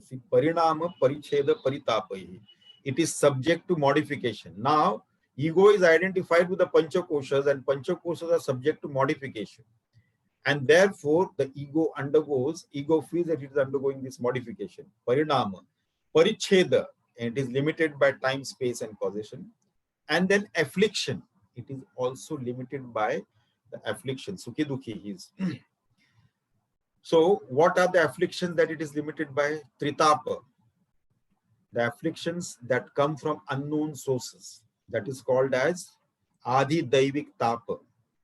See, Parinama, Paricheda, Paritapai. It is subject to modification. Now, ego is identified with the Panchakoshas and Panchakoshas are subject to modification. And therefore, the ego feels that it is undergoing this modification. Parinama, Paricheda, and it is limited by time, space, and causation. And then affliction, it is also limited by the affliction. Sukhi Dukhi is. So, what are the afflictions that it is limited by? Tritapa. The afflictions that come from unknown sources. That is called as Adi Daivik Tapa,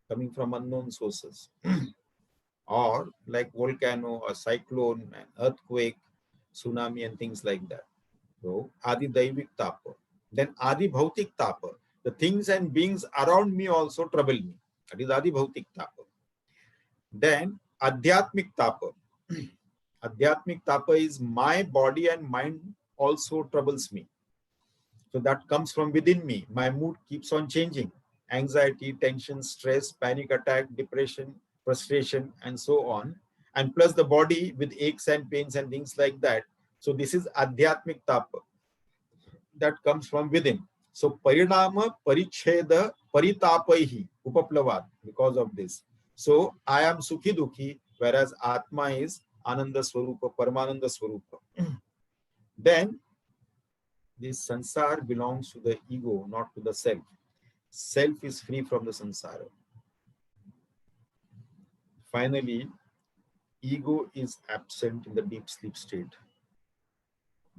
coming from unknown sources. Or like volcano, a cyclone, an earthquake, tsunami, and things like that. So, Adi Daivik Tapa. Then Adi Bhautik Tapa. The things and beings around me also trouble me. That is Adi Bhautik Tapa. Then Adhyatmik Tapa. Adhyatmik Tapa is my body and mind also troubles me. So that comes from within me. My mood keeps on changing. Anxiety, tension, stress, panic attack, depression, frustration, and so on. And plus the body with aches and pains and things like that. So this is Adhyatmik Tapa. That comes from within. So Parinama, Paricheda, Paritapaihi, Upaplavat, because of this. So I am Sukhi Dukhi, whereas Atma is Ananda Swarupa, Paramananda Swarupa. Then this sansar belongs to the ego, not to the self. Self is free from the sansara. Finally, ego is absent in the deep sleep state.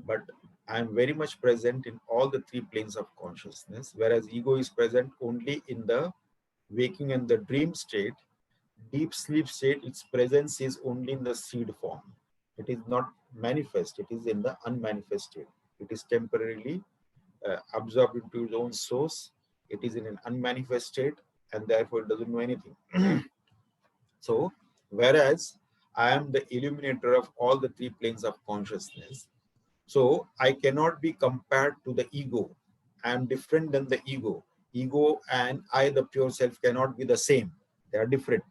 But I am very much present in all the three planes of consciousness, whereas ego is present only in the waking and the dream state. Deep sleep state, its presence is only in the seed form. It is not manifest, it is in the unmanifest state. It is temporarily absorbed into its own source. It is in an unmanifest state and therefore it doesn't know anything. So, whereas I am the illuminator of all the three planes of consciousness, so I cannot be compared to the ego. I am different than the ego. Ego and I, the pure self, cannot be the same. They are different.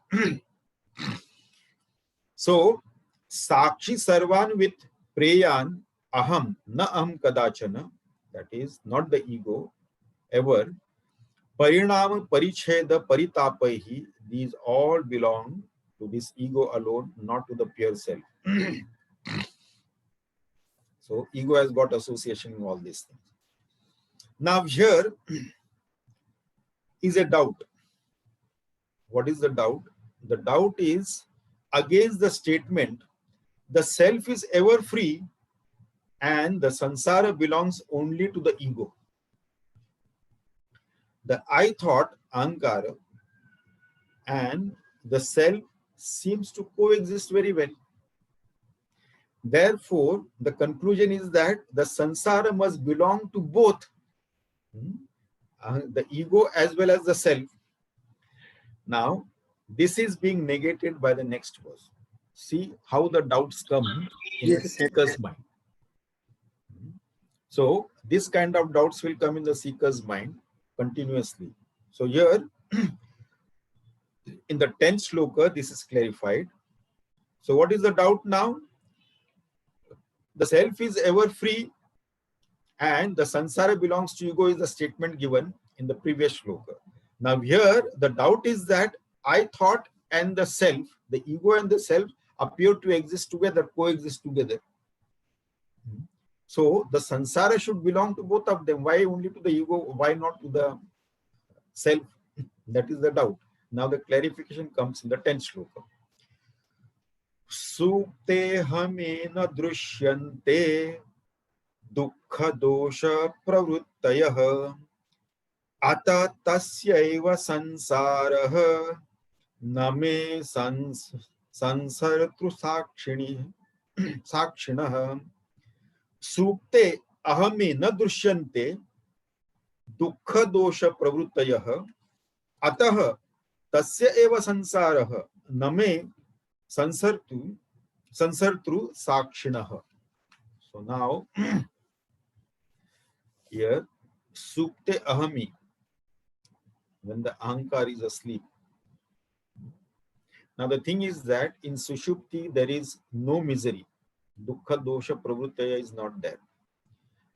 So, Sakshi Sarvan with Preyan Aham, Na Aham Kadachana, that is not the ego, ever. Parinama Paricheda Paritapaihi, these all belong to this ego alone, not to the pure self. So, ego has got association in all these things. Now, here is a doubt. What is the doubt? The doubt is against the statement, the self is ever free and the sansara belongs only to the ego. the I thought, ahankara, and the self seems to coexist very well. Therefore, the conclusion is that the samsara must belong to both the ego as well as the self. Now, this is being negated by the next verse. See how the doubts come in the seeker's mind. So, this kind of doubts will come in the seeker's mind continuously. So, here in the 10th shloka, this is clarified. So, what is the doubt now? The self is ever free and the samsara belongs to ego is the statement given in the previous shloka. Now here the doubt is that I thought and the self, the ego and the self appear to exist together, coexist together. So the samsara should belong to both of them. Why only to the ego? Why not to the self? That is the doubt. Now the clarification comes in the 10th shloka. Sukte hamena drushyante dukkha dosha pravruttayah ata tasyaiva sansarah name sansartru sakshinah sukte ahame na drishyante dukkha dosha pravruttayah atah tasya eva sansarah name sansartru sakshinah. So now here sukte ahami, when the ahankar is asleep. Now the thing is that in sushupti there is no misery. Dukkha dosha pravruttaya is not there.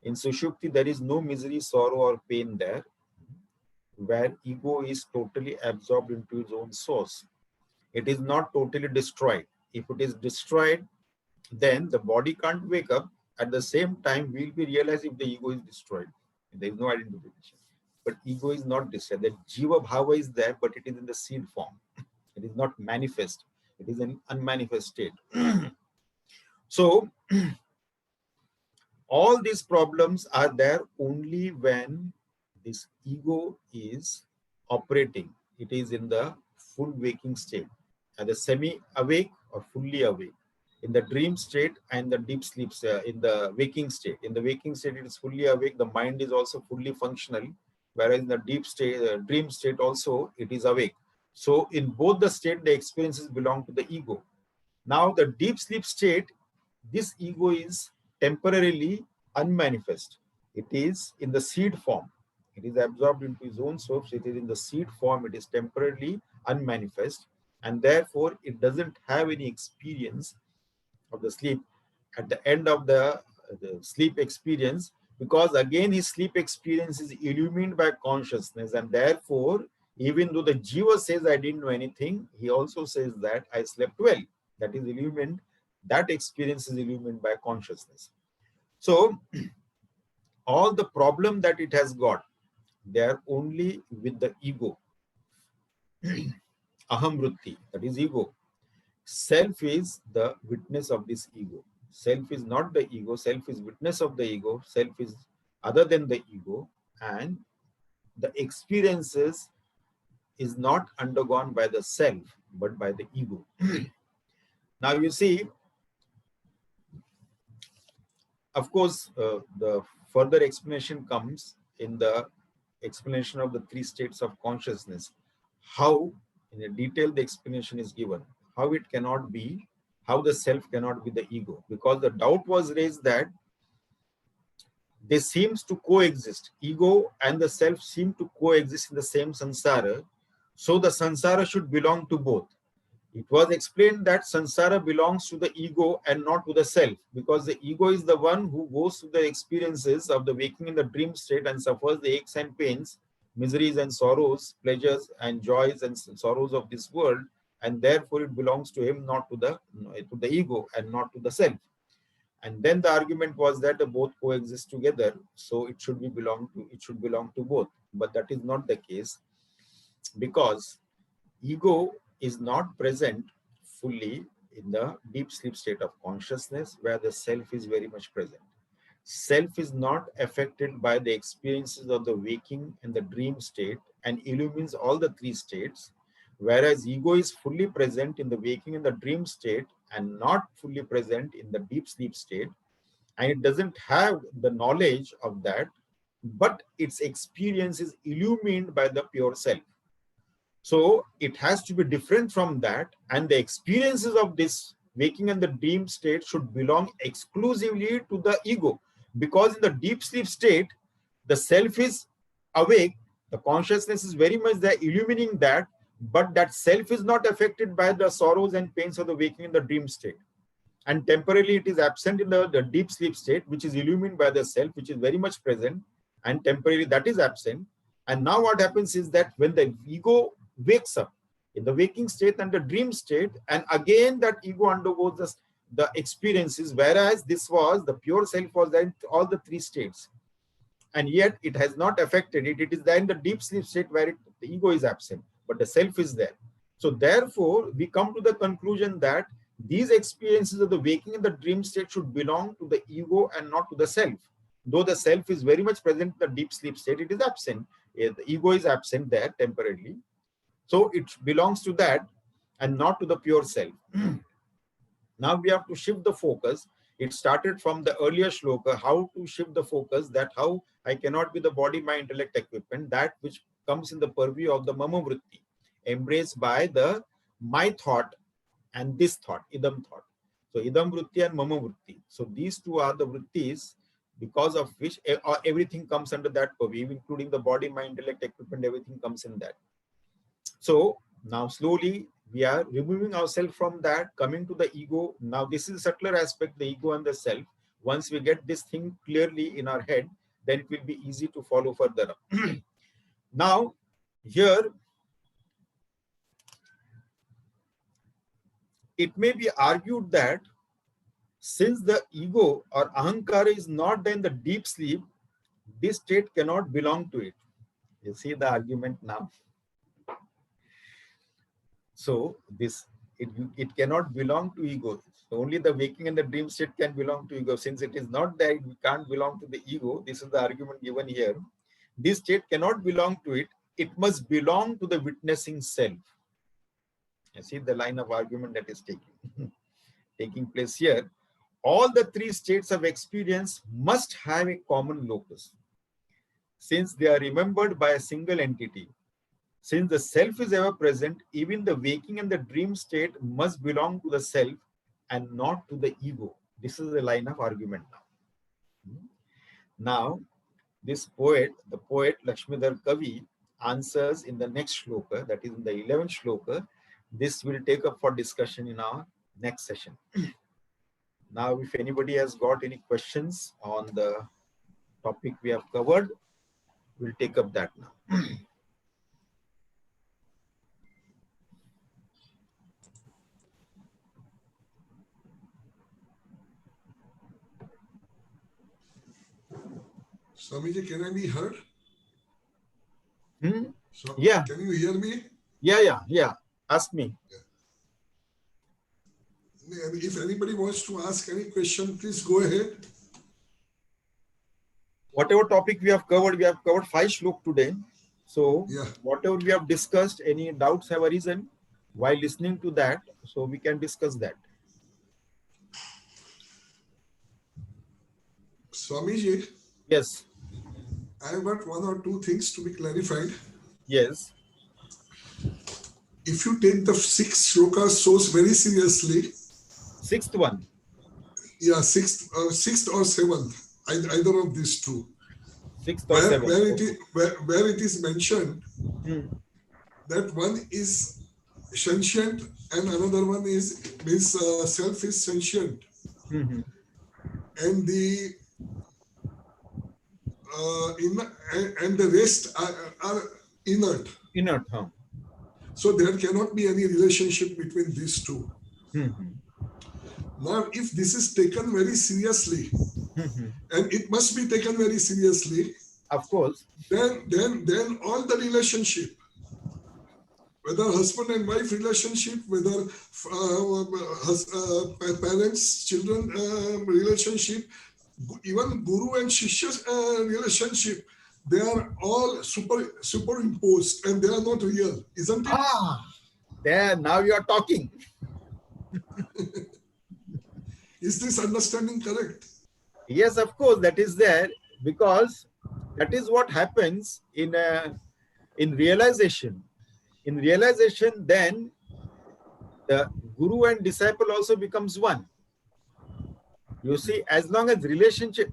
In sushupti there is no misery, sorrow or pain there, where ego is totally absorbed into its own source. It is not totally destroyed. If it is destroyed, then the body can't wake up. At the same time, we'll be realizing if the ego is destroyed. There is no identification. But ego is not destroyed. The jiva bhava is there, but it is in the seed form. It is not manifest. It is an unmanifest state. So, all these problems are there only when this ego is operating. It is in the full waking state, either semi-awake or fully awake. In the dream state and the deep sleep, in the waking state. In the waking state, it is fully awake. The mind is also fully functional. Whereas in the deep state, dream state also, it is awake. So in both the state, the experiences belong to the ego. Now the deep sleep state, this ego is temporarily unmanifest. It is in the seed form. It is absorbed into its own source. It is in the seed form. It is temporarily unmanifest. And therefore, it doesn't have any experience of the sleep at the end of the sleep experience, because again his sleep experience is illumined by consciousness, and therefore even though the jiva says I didn't know anything, he also says that I slept well. That is illumined. That experience is illumined by consciousness. So all the problem that it has got, they are only with the ego. Aham vritti, that is ego. Self is the witness of this ego. Self is not the ego. Self is witness of the ego. Self is other than the ego. And the experiences is not undergone by the self, but by the ego. Now you see, of course, the further explanation comes in the explanation of the three states of consciousness. How, in a detailed explanation is given, how it cannot be, how the self cannot be the ego. Because the doubt was raised that they seems to coexist. Ego and the self seem to coexist in the same samsara. So the samsara should belong to both. It was explained that samsara belongs to the ego and not to the self, because the ego is the one who goes through the experiences of the waking in the dream state and suffers the aches and pains, miseries and sorrows, pleasures and joys and sorrows of this world, and therefore it belongs to him, not to the ego and not to the self. And then the argument was that the both coexist together, so it should belong to both. But that is not the case, because ego is not present fully in the deep sleep state of consciousness, where the self is very much present. self is not affected by the experiences of the waking and the dream state and illumines all the three states, whereas ego is fully present in the waking and the dream state and not fully present in the deep sleep state, and it doesn't have the knowledge of that, but its experience is illumined by the pure self. So it has to be different from that, and the experiences of this waking and the dream state should belong exclusively to the ego, because in the deep sleep state, the self is awake, the consciousness is very much there illumining that, but that self is not affected by the sorrows and pains of the waking and the dream state. And temporarily it is absent in the deep sleep state, which is illumined by the self, which is very much present, and temporarily that is absent. And now what happens is that when the ego wakes up in the waking state and the dream state, and again that ego undergoes the experiences, whereas this was the pure self was there in all the three states, and yet it has not affected it. It is there in the deep sleep state where the ego is absent, but the self is there. So therefore, we come to the conclusion that these experiences of the waking and the dream state should belong to the ego and not to the self. Though the self is very much present in the deep sleep state, it is absent. The ego is absent there temporarily. So it belongs to that and not to the pure self. Now we have to shift the focus. It started from the earlier shloka, how to shift the focus, that how I cannot be the body, mind, intellect, equipment, that which comes in the purview of the mama vritti, embraced by the my thought and this thought, idam thought. So idam vritti and mama vritti. So these two are the vrittis because of which everything comes under that purview, including the body, mind, intellect, equipment, everything comes in that. So now slowly we are removing ourselves from that, coming to the ego. Now this is a subtler aspect, the ego and the self. Once we get this thing clearly in our head, then it will be easy to follow further. Now here, it may be argued that since the ego or ahankara is not there in the deep sleep, this state cannot belong to it. You see the argument now. So this it cannot belong to ego. So only the waking and the dream state can belong to ego. Since it is not there, it can't belong to the ego. This is the argument given here. This state cannot belong to it. It must belong to the witnessing self. You see the line of argument that is taking place here. All the three states of experience must have a common locus, since they are remembered by a single entity. Since the self is ever present, even the waking and the dream state must belong to the self and not to the ego. This is the line of argument now. Now, this poet, the poet Lakshmidhar Kavi, answers in the next shloka, that is in the 11th shloka. This will take up for discussion in our next session. Now, if anybody has got any questions on the topic we have covered, we'll take up that now. Swamiji, can I be heard? So, yeah. Can you hear me? Yeah. Ask me. Yeah. If anybody wants to ask any question, please go ahead. Whatever topic we have covered 5 shlok today. So yeah. Whatever we have discussed, any doubts have arisen while listening to that, so we can discuss that. Swamiji. Yes. I have got one or two things to be clarified. Yes. If you take the 6 shlokas source very seriously. 6th one. Yeah, 6th or 7th, either of these two. 6th or 7th. Where it is mentioned that one is sentient and another one is means self is sentient, and the and the rest are inert. Inert, huh? So there cannot be any relationship between these two. Now, if this is taken very seriously, and it must be taken very seriously, of course, then all the relationship, whether husband and wife relationship, whether parents, children relationship, even Guru and Shishya relationship, they are all superimposed and they are not real, isn't it? There, now you are talking. Is this understanding correct? Yes, of course, that is there, because that is what happens in realization. In realization, then the guru and disciple also becomes one. You see, as long as realization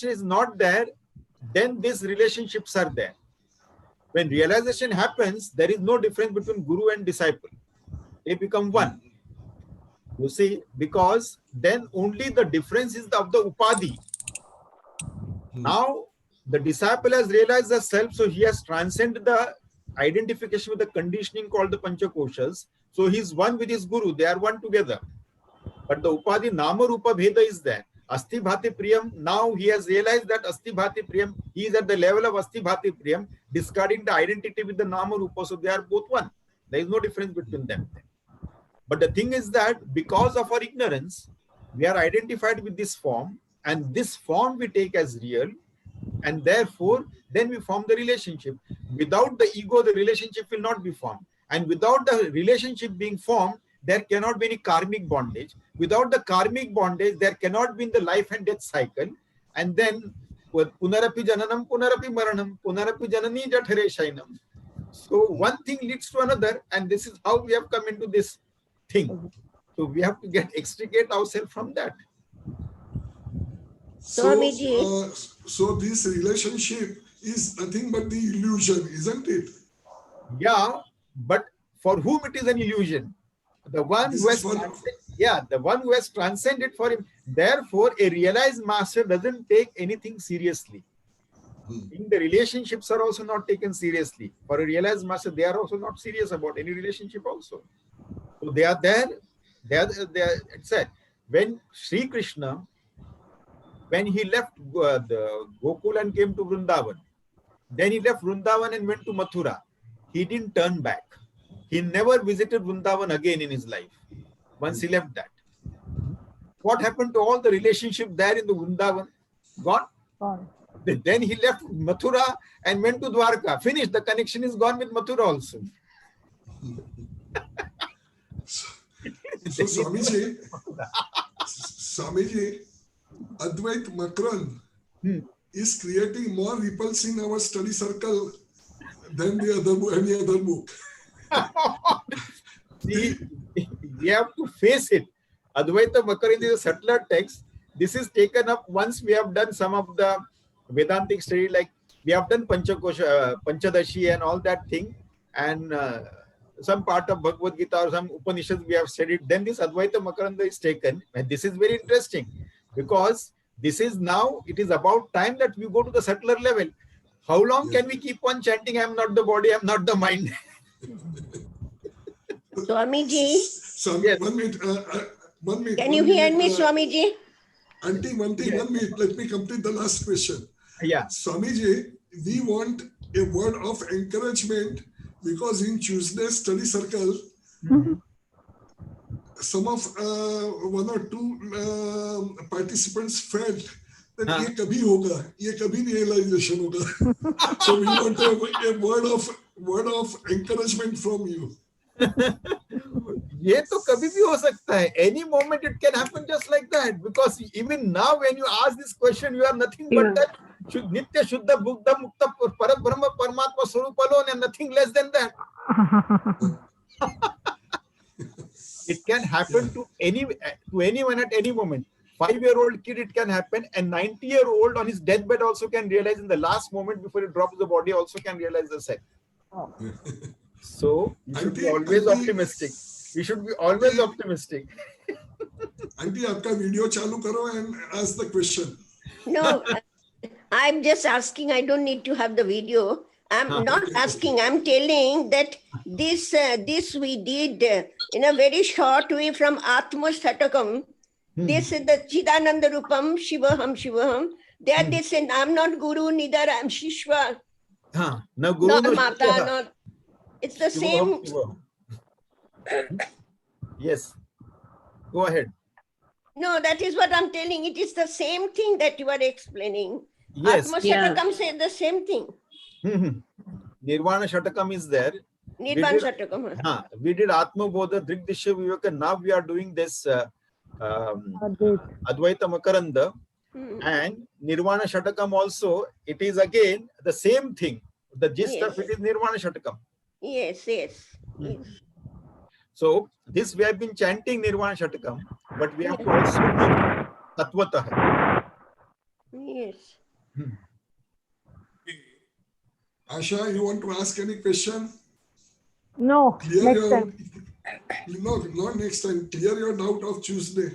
is not there, then these relationships are there. When realization happens, there is no difference between guru and disciple. They become one. You see, because then only the difference is of the upadhi. Now, the disciple has realized the self, so he has transcended the identification with the conditioning called the Panchakoshas. So he is one with his guru, they are one together. But the upadhi nama rupa bheda is there. Asti bhati priyam, now he has realized that asti bhati priyam, he is at the level of asti bhati priyam, discarding the identity with the nama rupa, so they are both one. There is no difference between them. But the thing is that because of our ignorance, we are identified with this form, and this form we take as real, and therefore then we form the relationship. Without the ego, the relationship will not be formed. And without the relationship being formed, there cannot be any karmic bondage. Without the karmic bondage, there cannot be in the life and death cycle. And then punarapi jananam, punarapi maranam, punarapi janani jathare shainam. So one thing leads to another, and this is how we have come into this thing. So we have to extricate ourselves from that. So this relationship is nothing but the illusion, isn't it? Yeah, but for whom it is an illusion? The one who has the one who has transcended for him. Therefore, a realized master doesn't take anything seriously. In the relationships are also not taken seriously. For a realized master, they are also not serious about any relationship also. So they are there. It said, when Sri Krishna, when he left the Gokul and came to Vrindavan, then he left Vrindavan and went to Mathura. He didn't turn back. He never visited Vrindavan again in his life once he left that. What happened to all the relationship there in the Vrindavan? Gone. Then he left Mathura and went to Dwarka. Finished. The connection is gone with Mathura also. So Swamiji, Advaita Makaranda is creating more ripples in our study circle than any other book. See, we have to face it. Advaita Makaranda is a subtler text. This is taken up once we have done some of the Vedantic study, like we have done Panchakosha, Panchadashi and all that thing, and some part of Bhagavad Gita or some Upanishads we have studied. Then this Advaita Makaranda is taken, and this is very interesting because this is now, it is about time that we go to the subtler level. How long can we keep on chanting, I am not the body, I am not the mind? Swamiji. Yes. 1 minute. Can you hear me, Swamiji? Auntie, 1 minute. Let me complete the last question. Yeah. Swamiji, we want a word of encouragement because in Tuesday's study circle, some of 1 or 2 participants felt that ये कभी होगा, ये कभी realization होगा. So we want a word of encouragement from you. ये तो कभी भी हो सकता है. Any moment it can happen just like that. Because even now when you ask this question, you are nothing but that Nitya Shuddha Buddha Mukta Parabrahma Paramatma Swarup alone and nothing less than that. It can happen to anyone at any moment. 5-year-old kid it can happen, and 90-year-old on his deathbed also can realize in the last moment before he drops the body also can realize the self. So you should be always optimistic. We should be always optimistic. Auntie, आपका video चालू करो and ask the question. No, I'm just asking. I don't need to have the video. I'm not asking. I'm telling that this we did in a very short way from Atma Satakam. This is the Chidananda Rupam, Shivaham. There they say, I'm not Guru, neither I'm Shishwa. No Guru, no Mata, Shishwa. not. It's the same. Yes. Go ahead. No, that is what I'm telling. It is the same thing that you are explaining. Yes. Atma Yeah. Shatakam said the same thing. Nirvana Shatakam is there. Nirvan Shatakam. We did Atma Bodha Drigdishya Viveka. Now we are doing this Advaita Makaranda. And Nirvana Shatakam also, it is again the same thing. The gist of it is Nirvana Shatakam. Yes, yes. So this we have been chanting Nirvana Shatakam, but we have to also do Tatvatah. Yes. Asha, you want to ask any question? No, Clear next your, time. No, not next time. Clear your doubt of Tuesday.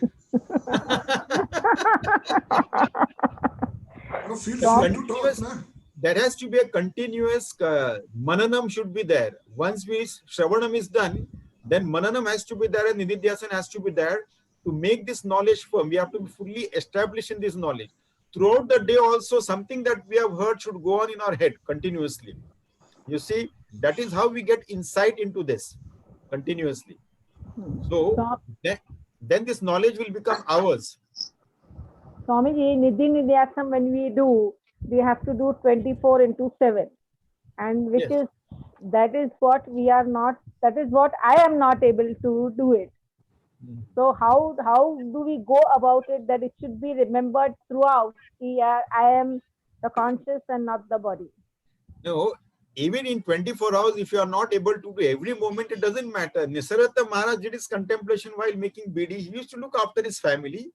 No, feel free to talk. Na? There has to be a continuous mananam should be there. Once Shravanam is done, then mananam has to be there and nididhyasana has to be there to make this knowledge firm. We have to be fully established in this knowledge. Throughout the day also, something that we have heard should go on in our head continuously. You see, that is how we get insight into this continuously. So then this knowledge will become ours. Swamiji, Nidhi Nidhyasam, when we do, we have to do 24/7. And which is, that is what we are not, that is what I am not able to do it. So how do we go about it that it should be remembered throughout? I am the conscious and not the body. No, even in 24 hours, if you are not able to do every moment, it doesn't matter. Nisarata Maharaj did his contemplation while making bidi. He used to look after his family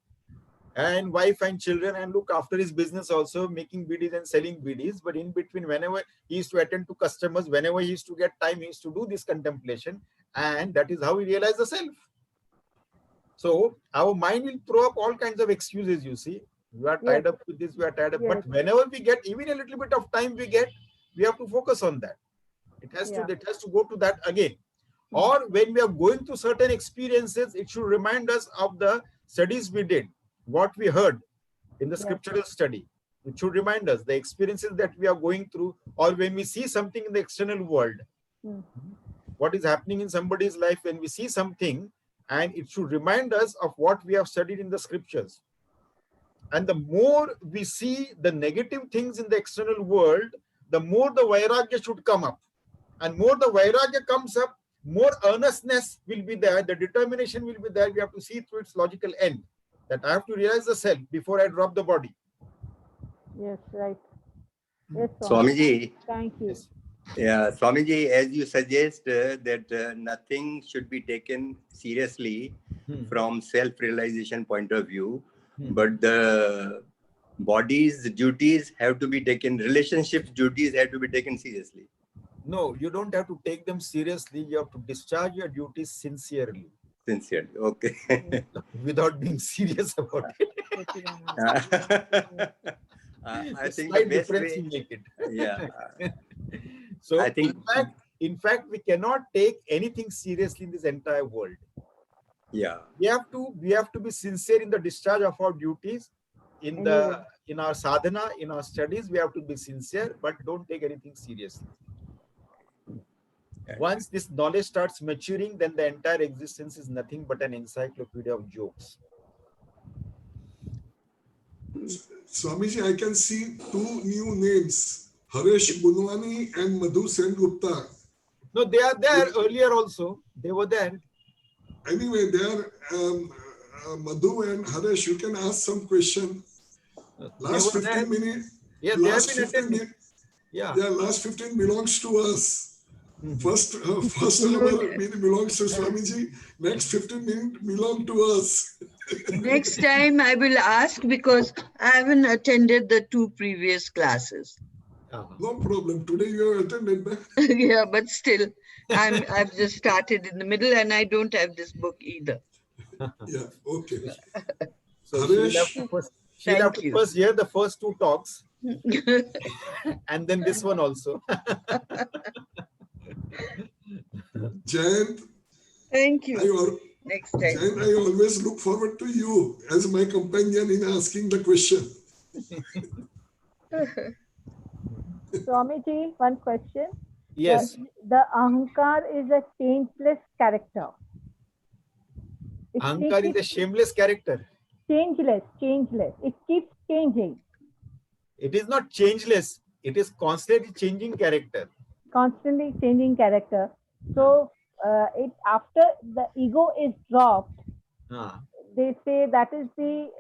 and wife and children and look after his business also, making bidis and selling bidis. But in between, whenever he used to attend to customers, whenever he used to get time, he used to do this contemplation. And that is how he realized the self. So our mind will throw up all kinds of excuses, you see. We are tied up with this, we are tied up. But whenever we get even a little bit of time we get, we have to focus on that. It has to go to that again. Or when we are going through certain experiences, it should remind us of the studies we did, what we heard in the scriptural study. It should remind us the experiences that we are going through, or when we see something in the external world, what is happening in somebody's life, when we see something, and it should remind us of what we have studied in the scriptures. And the more we see the negative things in the external world, the more the vairagya should come up. And more the vairagya comes up, more earnestness will be there, the determination will be there. We have to see through its logical end, that I have to realize the self before I drop the body. Yes, right. Yes, Swamiji. Thank you. Yes. Yeah, Swamiji, as you suggest that nothing should be taken seriously from self-realization point of view, but the body's duties have to be taken, relationships duties have to be taken seriously. No, you don't have to take them seriously. You have to discharge your duties sincerely. Sincerely, okay. Without being serious about it. I think slight the best difference way, you make it. Yeah. So I think, in fact, we cannot take anything seriously in this entire world. Yeah. We have to be sincere in the discharge of our duties. In our sadhana, in our studies, we have to be sincere, but don't take anything seriously. Once this knowledge starts maturing, then the entire existence is nothing but an encyclopedia of jokes. Swamiji, I can see two new names, Haresh Bunwani and Madhu Sengupta. No, they are there earlier also. They were there. Anyway, they are Madhu and Haresh. You can ask some question. Last 15 minutes. Yeah, last 15 minutes. Yeah, last 15 belongs to us. First hour belongs to Swamiji. Next 15 minutes belong to us. Next time I will ask because I haven't attended the 2 previous classes. No problem. Today you have attended. Yeah, but still, I've just started in the middle and I don't have this book either. Yeah, okay. So she'll have to first hear the first 2 talks and then this one also. Jayant, thank you. Next time. Jayant, I always look forward to you as my companion in asking the question. Swamiji, one question. Yes. The Ahankar is a changeless character. Ahankar is a shameless character. changeless. It keeps changing. It is not changeless. It is constantly changing character. Constantly changing character. So it after the ego is dropped, they say that is the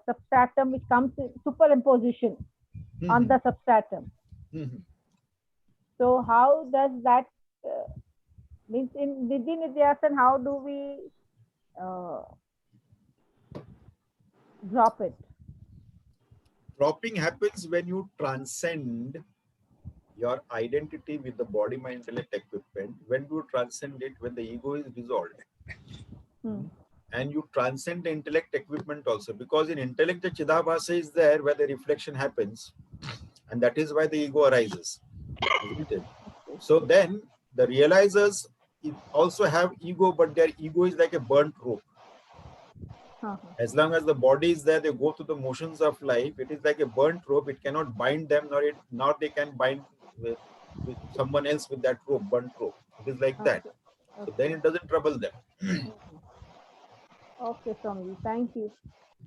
substratum which comes in superimposition on the substratum. So how does that means in within Nidhyasana, how do we drop it? Dropping happens when you transcend your identity with the body, mind, intellect, equipment. When you transcend it, when the ego is dissolved, and you transcend the intellect equipment also, because in intellect the Chidabhasa is there where the reflection happens, and that is why the ego arises, isn't it? So then the realizers also have ego, but their ego is like a burnt rope. As long as the body is there, they go through the motions of life. It is like a burnt rope. It cannot bind them, nor they can bind with someone else with that rope, burnt rope. It is like that. So then it doesn't trouble them. Okay, Swamiji, thank you.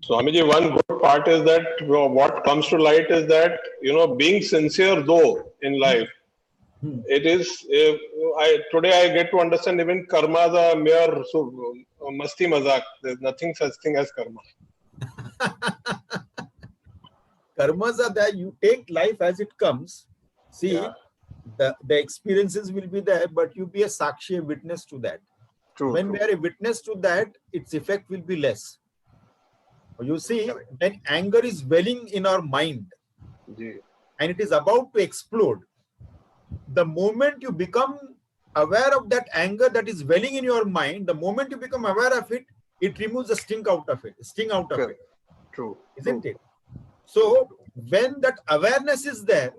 Swamiji, one good part is that what comes to light is that, being sincere though in life, it is, today I get to understand even karma is a mere masti mazak. There's nothing such thing as karma. Karmas are there. You take life as it comes. See, the experiences will be there, but you be a sakshi, a witness to that. When we are a witness to that, its effect will be less. You see, when anger is welling in our mind and it is about to explode, the moment you become aware of that anger that is welling in your mind, the moment you become aware of it, it removes the sting out of it. Isn't it? So when that awareness is there,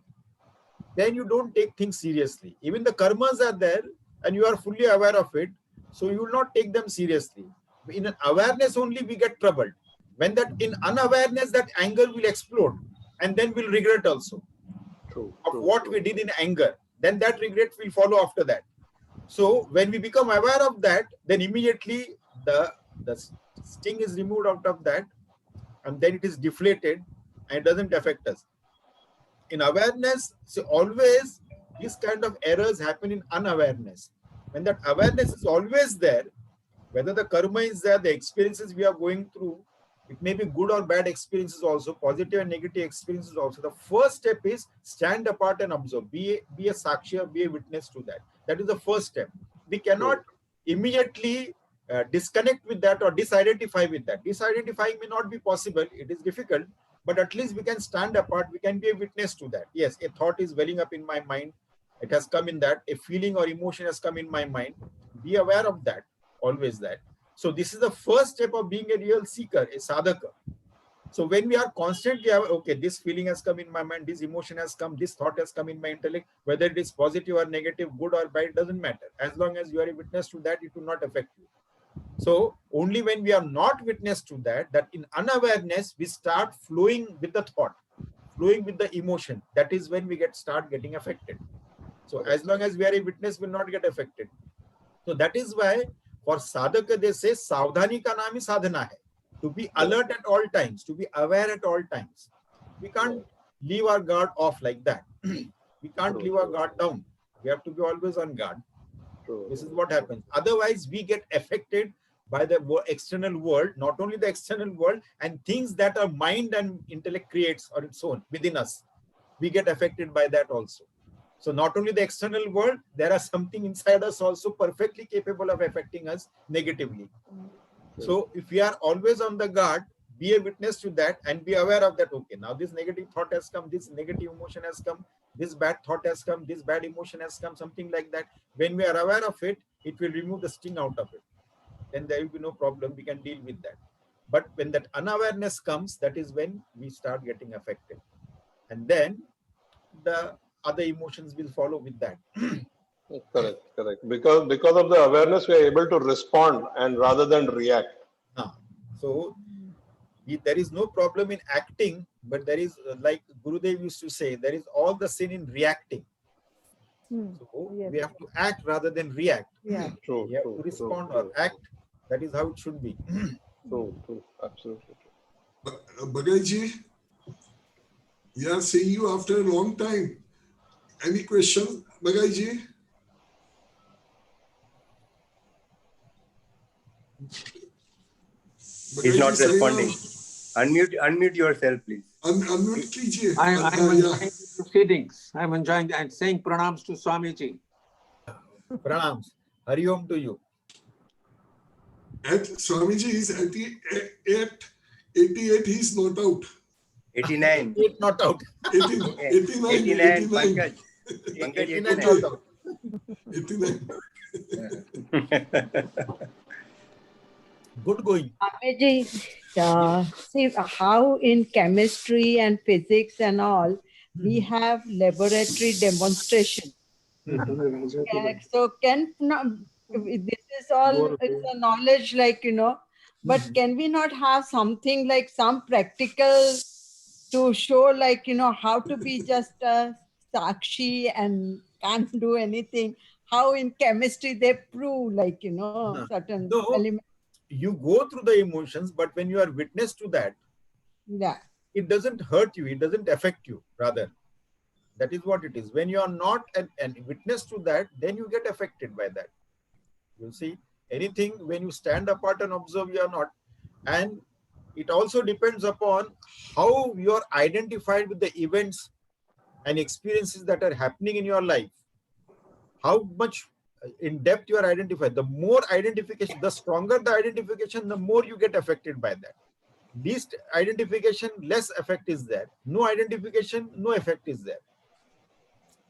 then you don't take things seriously. Even the karmas are there and you are fully aware of it, so you will not take them seriously. In an awareness only we get troubled. When that in unawareness, that anger will explode and then we'll regret also of what we did in anger. Then that regret will follow after that. So when we become aware of that, then immediately the sting is removed out of that, and then it is deflated and it doesn't affect us. In awareness, so always these kind of errors happen in unawareness. When that awareness is always there, whether the karma is there, the experiences we are going through, it may be good or bad experiences also, positive and negative experiences also. The first step is stand apart and observe. Be a sakshi or be a witness to that. That is the first step. We cannot immediately disconnect with that or disidentify with that. Disidentifying may not be possible. It is difficult, but at least we can stand apart. We can be a witness to that. Yes, a thought is welling up in my mind. It has come in that. A feeling or emotion has come in my mind. Be aware of that. Always that. So this is the first step of being a real seeker, a sadhaka. So when we are constantly aware, okay, this feeling has come in my mind, this emotion has come, this thought has come in my intellect, whether it is positive or negative, good or bad, it doesn't matter. As long as you are a witness to that, it will not affect you. So only when we are not witness to that, that in unawareness, we start flowing with the thought, flowing with the emotion. That is when we start getting affected. So as long as we are a witness, we will not get affected. So that is why for sadhaka, they say, Savdhani ka naam hi sadhana hai. To be alert at all times, to be aware at all times. We can't leave our guard off like that. We can't leave our guard down. We have to be always on guard. This is what happens. Otherwise, we get affected by the external world, not only the external world, and things that our mind and intellect creates on its own within us. We get affected by that also. So not only the external world, there are something inside us also perfectly capable of affecting us negatively. So if we are always on the guard, be a witness to that and be aware of that. Okay, now this negative thought has come, this negative emotion has come, this bad thought has come, this bad emotion has come, something like that. When we are aware of it, it will remove the sting out of it. Then there will be no problem. We can deal with that. But when that unawareness comes, that is when we start getting affected. And then the other emotions will follow with that. Correct. Because of the awareness, we are able to respond and rather than react. So there is no problem in acting, but there is, like Gurudev used to say, there is all the sin in reacting. So we have to act rather than react. We have to respond or act. That is how it should be. True. Absolutely true. Bhagaiji, we are seeing you after a long time. Any question, Bhagaiji? He's not responding. Unmute yourself, please. Unmute कीजिए. I'm enjoying the proceedings. I'm enjoying and saying pranams to Swamiji. Pranams. Hari Om to you. At Swamiji is at 88, he's not out. 89. Not out. 89. 89. Pankaj. Pankaj, 89 89. not out. 89. Good going. Swamiji, see how in chemistry and physics and all, we have laboratory demonstration. So can not, this is all, it's a knowledge like, but can we not have something like some practical to show like, how to be just a sakshi and can't do anything? How in chemistry they prove like, certain elements. You go through the emotions, but when you are witness to that, it doesn't hurt you, it doesn't affect you, rather. That is what it is. When you are not an witness to that, then you get affected by that. You see, anything when you stand apart and observe, you are not. And it also depends upon how you are identified with the events and experiences that are happening in your life. How much in depth you are identified. The more identification, the stronger the identification, the more you get affected by that. Least identification, less effect is there. No identification, no effect is there.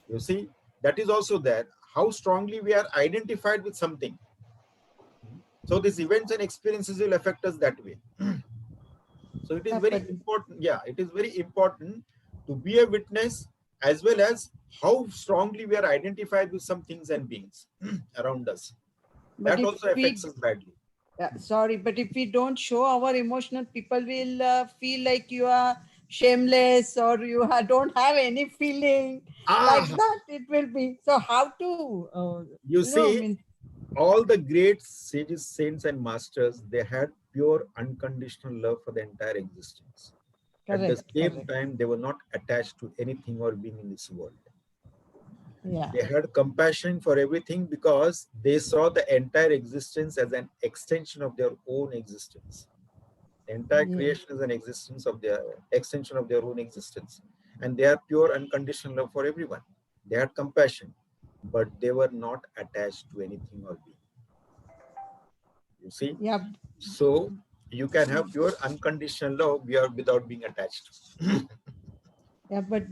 You see, that is also there. How strongly we are identified with something. So these events and experiences will affect us that way. So it is very important. Yeah, it is very important to be a witness as well as how strongly we are identified with some things and beings around us. That also affects us badly. Sorry, but if we don't show our emotional, people will feel like you are shameless or you don't have any feeling like that. It will be. So how to, you see, all the great sages, saints and masters, they had pure unconditional love for the entire existence. At the same time, they were not attached to anything or being in this world. They had compassion for everything because they saw the entire existence as an extension of their own existence. The entire creation is an existence of their extension of their own existence. And they have pure unconditional love for everyone. They had compassion, but they were not attached to anything or being. You see? So you can have pure unconditional love without being attached. But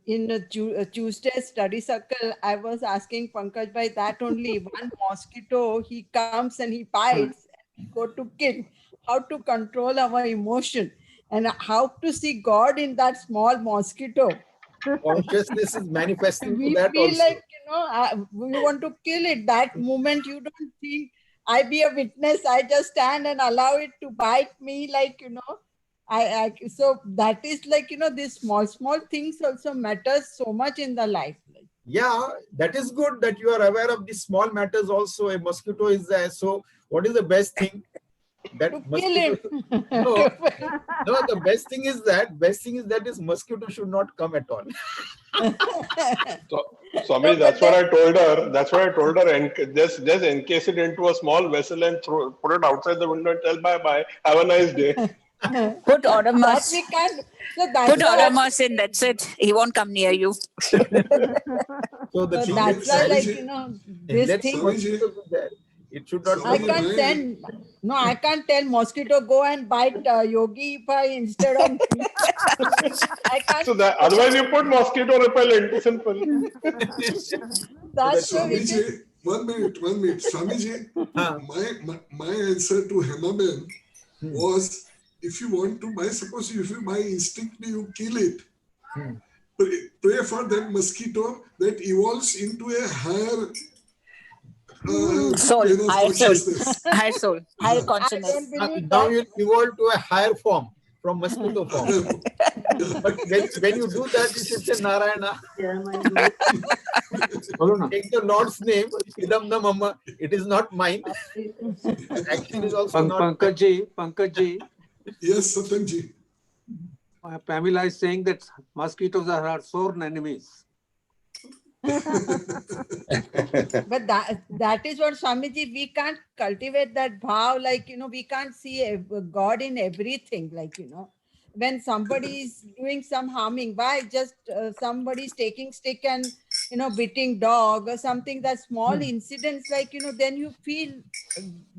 in a Tuesday study circle, I was asking Pankaj Bhai that only one mosquito, he comes and he bites, and we go to kill. How to control our emotion and how to see God in that small mosquito. Consciousness is manifesting we to that feel also. like, we want to kill it. That moment you don't think, I be a witness, I just stand and allow it to bite me like, so that is like, these small things also matters so much in the life. Yeah, that is good that you are aware of these small matters also. A mosquito is there. So what is the best thing? That mosquito, no, the best thing is that this mosquito should not come at all. So, Swami, that's what I told her. And just encase it into a small vessel and put it outside the window and tell bye-bye. Have a nice day. Put Odomos. Put Odomos in, that's it. He won't come near you. So the thing that's is, why, like, this thing. It should not. I can't tell mosquito go and bite Yogi Bhai instead of me. I can't. So that otherwise you put mosquito repellent. Simple. That's Swamiji, 1 minute. Swamiji, my answer to Hemaben was, if you want to buy, suppose if you buy instinctively, you kill it. Pray for that mosquito that evolves into a higher soul, higher soul, higher consciousness. Now you evolve to a higher form. from mosquito form. But when you do that, you should say Narayana. Take the Lord's name, Idam na mama. It is not mine. Action is also not. Pankaj. Yes, Satanji. Pamela is saying that mosquitoes are our sworn enemies. But that is what, Swamiji, we can't cultivate that bhav, like, we can't see God in everything, like, when somebody is doing some harming, why just somebody is taking stick and, beating dog or something, that small incidents, like, then you feel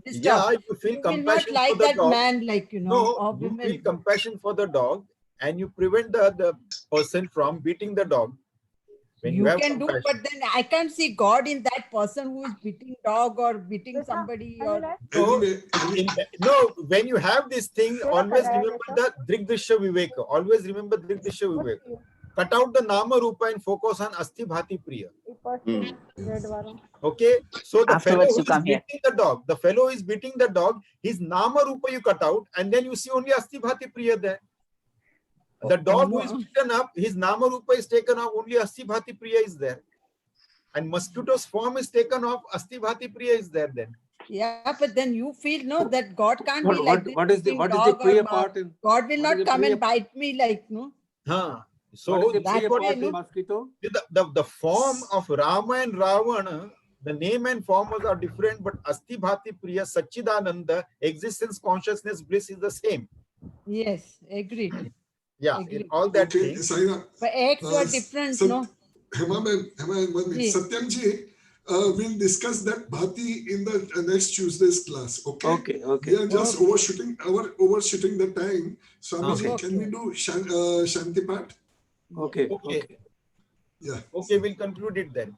disturbed. Yeah, you feel You will not compassion like for the that dog. man, like, No, or you women. feel compassion for the dog and you prevent the person from beating the dog. When you have can compassion. do, but then I can't see God in that person who is beating dog or beating somebody. Or No, when you have this thing, always remember the Drigdrishya Viveka. Always remember Drigdrishya Viveka. Cut out the Nama Rupa and focus on Asti Bhati Priya. Okay, so the fellow who is beating the dog, his Nama Rupa you cut out, and then you see only Asti Bhati Priya there. The dog who is beaten up, his Nama Rupa is taken off, only Asti Bhati Priya is there. And mosquito's form is taken off, Asti Bhati Priya is there then. Yeah, but then you feel that God can't be like this. What is the Priya part in? God will not come and bite me, like, no. So that's what is mosquito. The form of Rama and Ravana, the name and form are different, but Asti Bhati Priya, Satchidananda, existence, consciousness, bliss is the same. Yes, agreed. Yeah, in all that things. But acts were different, no? Satyamji, we'll discuss that Bhati in the next Tuesday's class. Okay. We are just overshooting the time. Swamiji, can we do Shanti Pat? Okay. Yeah. Okay, we'll conclude it then.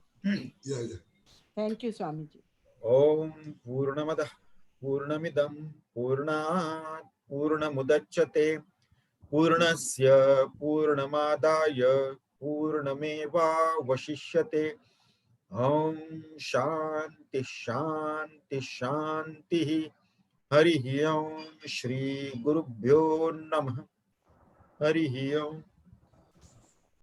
Yeah. Thank you, Swamiji. Om Purnamada Purnamidam Purnat Purnamudachyate Purnasya Purnamadaya Purnameva Vashishyate. Om Shanti Shanti Shanti. Hari Om Shri Gurubhyo Namah. Hari Om.